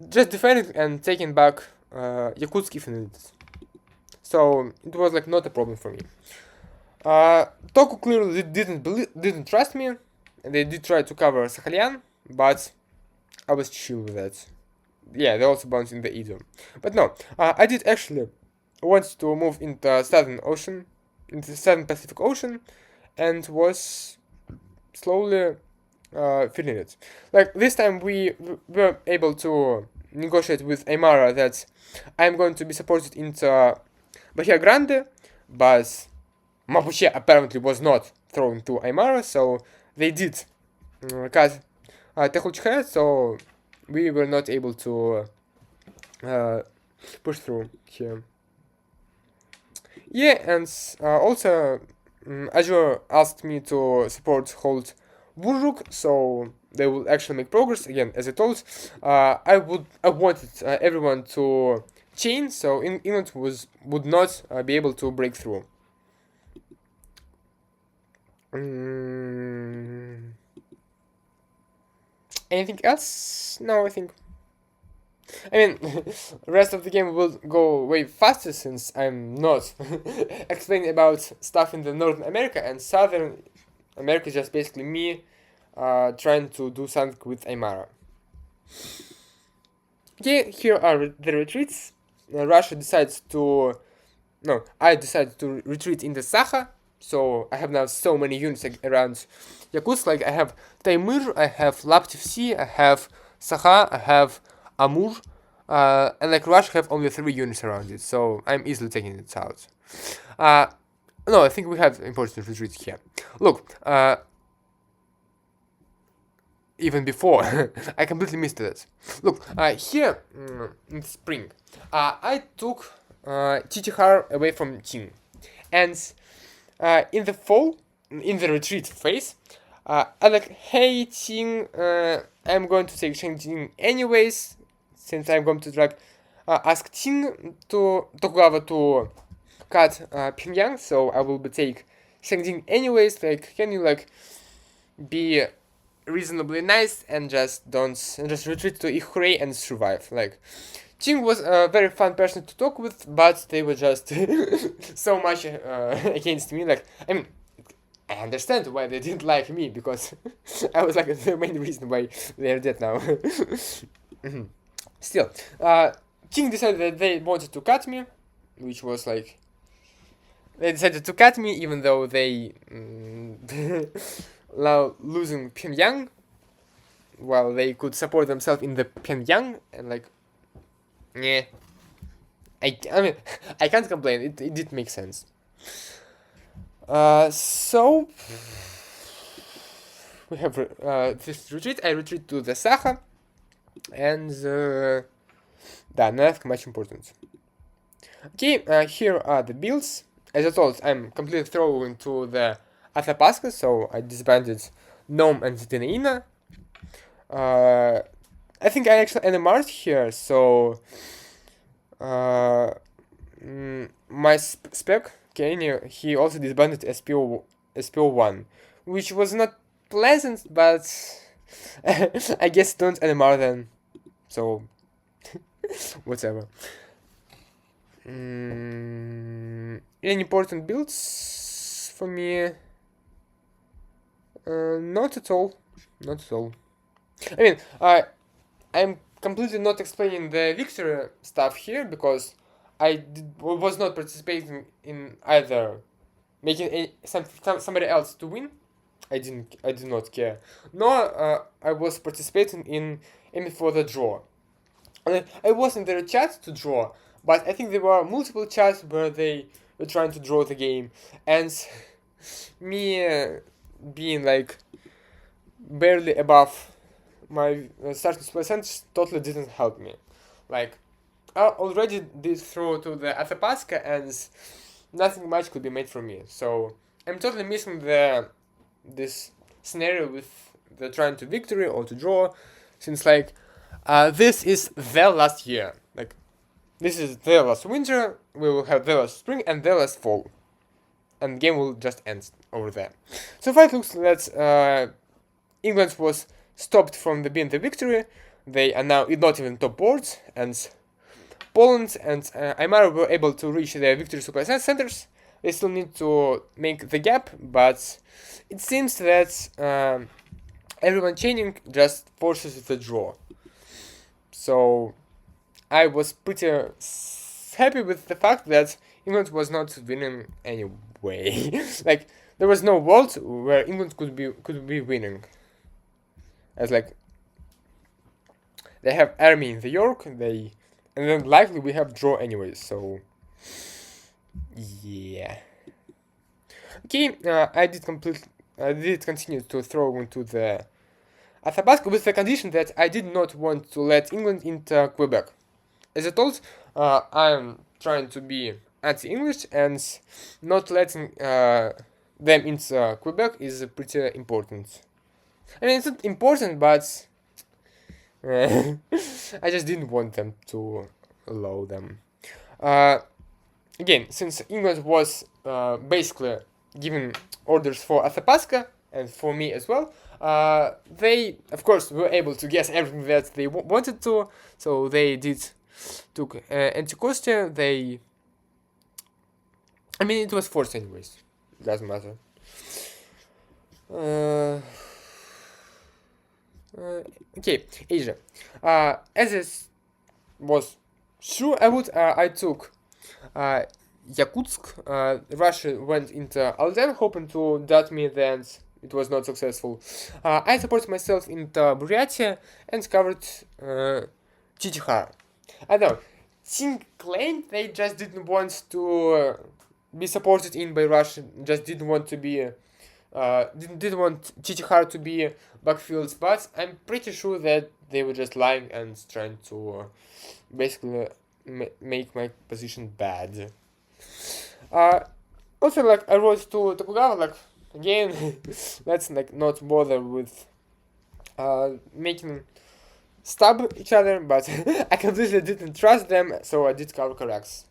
just defending and taking back Yakutsk if needed. So it was like not a problem for me. Toku clearly didn't trust me, and they did try to cover Sakhalyan, but I was chill with that. Yeah, they also bounced in the Idiom. But no, I did actually want to move into Southern Ocean, into the Southern Pacific Ocean, and was slowly feeling it. Like, this time we were able to negotiate with Aymara that I'm going to be supported into Bahia Grande, but Mapuche apparently was not thrown to Aymara, so they did cut Tehuchhe, so we were not able to push through here. Yeah, and also Azure asked me to support hold Burjuk, so they will actually make progress. Again, as I told, I wanted everyone to chain, so Inuit would not be able to break through. Anything else? No, I think. I mean, the rest of the game will go way faster since I'm not explaining about stuff in the Northern America, and Southern America is just basically me trying to do something with Aymara. Okay, here are the retreats. Russia decides to... No, I decided to retreat in the Sakha, so I have now so many units around Yakutsk. Like, I have Taimyr, I have Laptev Sea, I have Sakha, I have Amur, and like Russia have only 3 units around it, so I'm easily taking it out. No, I think we have important retreats here. Look, even before, I completely missed that. Look, here in the spring, I took Titihar away from Ting, and in the fall, in the retreat phase, I like, hey Ting, I'm going to take Shengjing anyways, since I'm going to like ask Ting to Tokugawa to cut Pyongyang, so I will be take Shengjing anyways. Like, can you like be reasonably nice and just don't and just retreat to Ichurei and survive? Like, Ting was a very fun person to talk with, but they were just so much against me. Like, I mean, I understand why they didn't like me, because I was like the main reason why they're dead now. Still, King decided that they wanted to cut me, which was like, they decided to cut me even though they now losing Pyongyang, while they could support themselves in the Pyongyang, and like, yeah, I mean, I can't complain. It did make sense. So we have this retreat. I retreat to the Sakha, and nothing much important. Okay, here are the builds. As I told, I'm completely thrown into the Athapaska, so I disbanded Gnome and Denaina. I think I actually NMR'd here, so my spec, Kenny, he also disbanded SPO1, which was not pleasant, but I guess don't NMR then, so whatever. Any important builds for me? Not at all. Not at all. I mean, I'm completely not explaining the victory stuff here, because was not participating in either making somebody else to win. I did not care. Nor I was participating in aiming for the draw. I was in their chat to draw, but I think there were multiple chats where they were trying to draw the game, and me being like barely above my starting percentage totally didn't help me. Like, I already did throw to the Athapaska, and nothing much could be made from me. So I'm totally missing this scenario with the trying to victory or to draw, since like this is the last year. Like, this is the last winter. We will have the last spring and the last fall, and the game will just end over there. So far it looks that England was stopped from being the victory. They are now not even top boards, and Poland and Aymara were able to reach their victory supply centers. They still need to make the gap, but it seems that everyone chaining just forces the draw. So I was pretty happy with the fact that England was not winning anyway. Like, there was no world where England could be winning. As like, they have army in the York, and then likely we have draw anyways. So yeah. Okay, I did continue to throw into the Athabasca with the condition that I did not want to let England into Quebec. As I told, I'm trying to be anti-English, and not letting them into Quebec is pretty important. I mean, it's not important, but I just didn't want them to allow them. Again, since England was basically giving orders for Athapaska, and for me as well, they, of course, were able to guess everything that they wanted to, so they took Anticosta. I mean, it was forced anyways. Doesn't matter. Okay, Asia. As it was true, I took Yakutsk. Russia went into Alden, hoping to dot me, then it was not successful. I supported myself into Buryatia and covered Chichihar. I don't know. Ting claimed they just didn't want to be supported in by Russia, just didn't want to be didn't want Chichihar to be backfields, but I'm pretty sure that they were just lying and trying to basically make my position bad. Also, like, I wrote to Tokugawa, like, again, let's like not bother with making stab each other, but I completely didn't trust them, so I did cover corrects.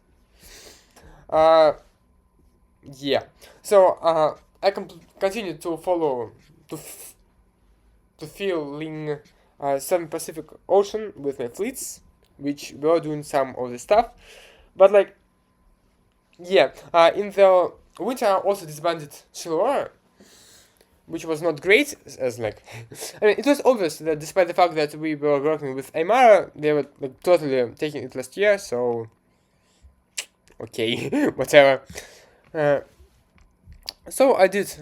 Yeah, so I continued to follow to feeling Southern Pacific Ocean with my fleets, which were doing some of the stuff, but like, yeah, in the winter I also disbanded Chihuahua, which was not great, as like, I mean, it was obvious that despite the fact that we were working with AAR, they were like totally taking it last year, so okay, whatever. Uh, so I did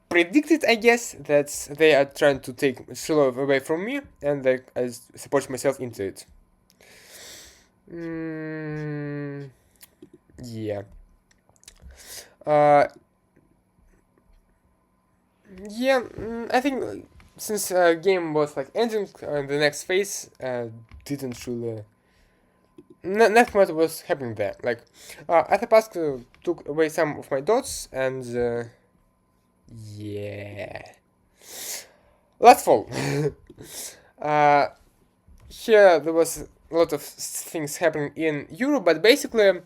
predict it, I guess, that they are trying to take Shiloh away from me, and like I support myself into it. Yeah. Yeah, I think since game was like ending, the next phase didn't really. Not much was happening there. Like, Athapask took away some of my dots, and yeah. Last fall. uh, Here there was a lot of things happening in Europe, but basically,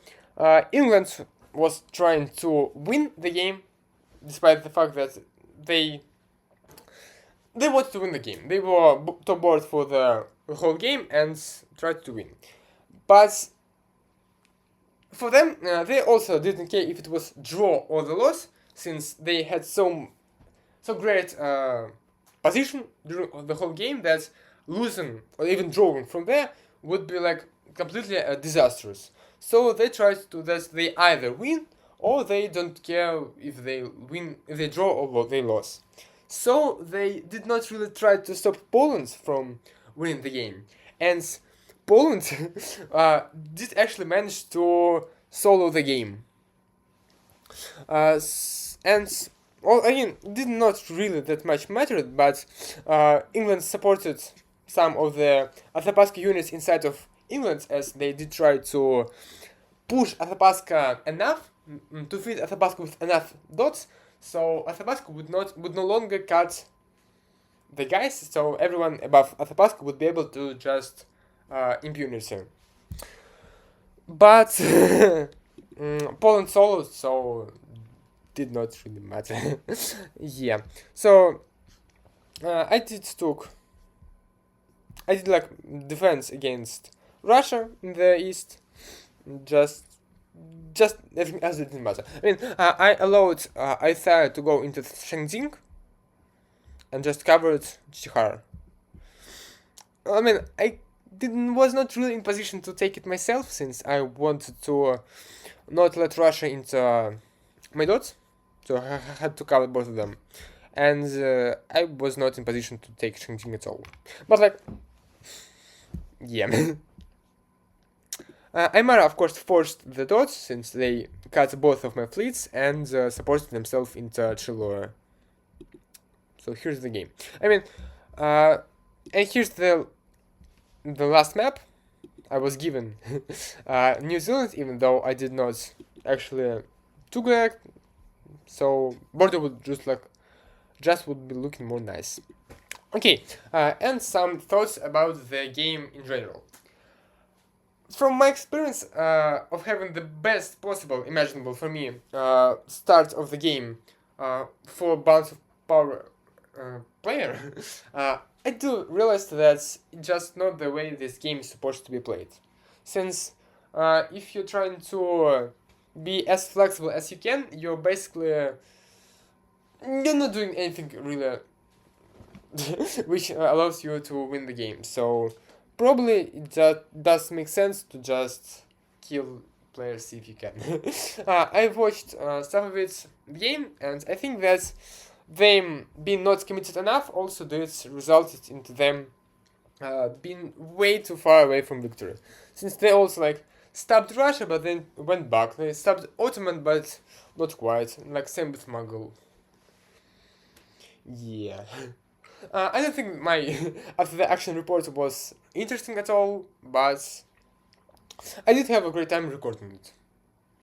England was trying to win the game, despite the fact that they they wanted to win the game. They were top board for the whole game and tried to win. But for them, they also didn't care if it was draw or the loss, since they had so great position during the whole game that losing or even drawing from there would be like completely disastrous. So they tried to that they either win or they don't care if they win, if they draw or they lose. So they did not really try to stop Poland from winning the game, and Poland did actually manage to solo the game. And well, again, did not really that much matter, but England supported some of the Athapaska units inside of England, as they did try to push Athapaska enough to feed Athapaska with enough dots, so Athapaska would no longer cut the guys, so everyone above Athapaska would be able to just impunity. But Poland soloed, so did not really matter. Yeah. So I did like defense against Russia in the east. Just everything else didn't matter. I mean, I allowed Isaiah to go into Shenzhen and just covered Chihar. I mean, I was not really in position to take it myself, since I wanted to not let Russia into my dots, so I had to cover both of them, and I was not in position to take Shenzhen at all. But like, yeah. Aymara, of course, forced the dots, since they cut both of my fleets and supported themselves into Chiloe. So here's the game. I mean, and here's the last map I was given. New Zealand, even though I did not actually took that, so border would just would be looking more nice. Okay, and some thoughts about the game in general. From my experience of having the best possible imaginable for me start of the game for Balance of Power player, I do realize that it's just not the way this game is supposed to be played. Since if you're trying to be as flexible as you can, you're basically you're not doing anything really which allows you to win the game. So probably it does make sense to just kill players if you can. I've watched some of its game, and I think that them being not committed enough also this resulted into them being way too far away from victory. Since they also like stabbed Russia but then went back. They stabbed Ottoman but not quite. Like same with Mongol. Yeah. I don't think my after the action report was interesting at all, but I did have a great time recording it.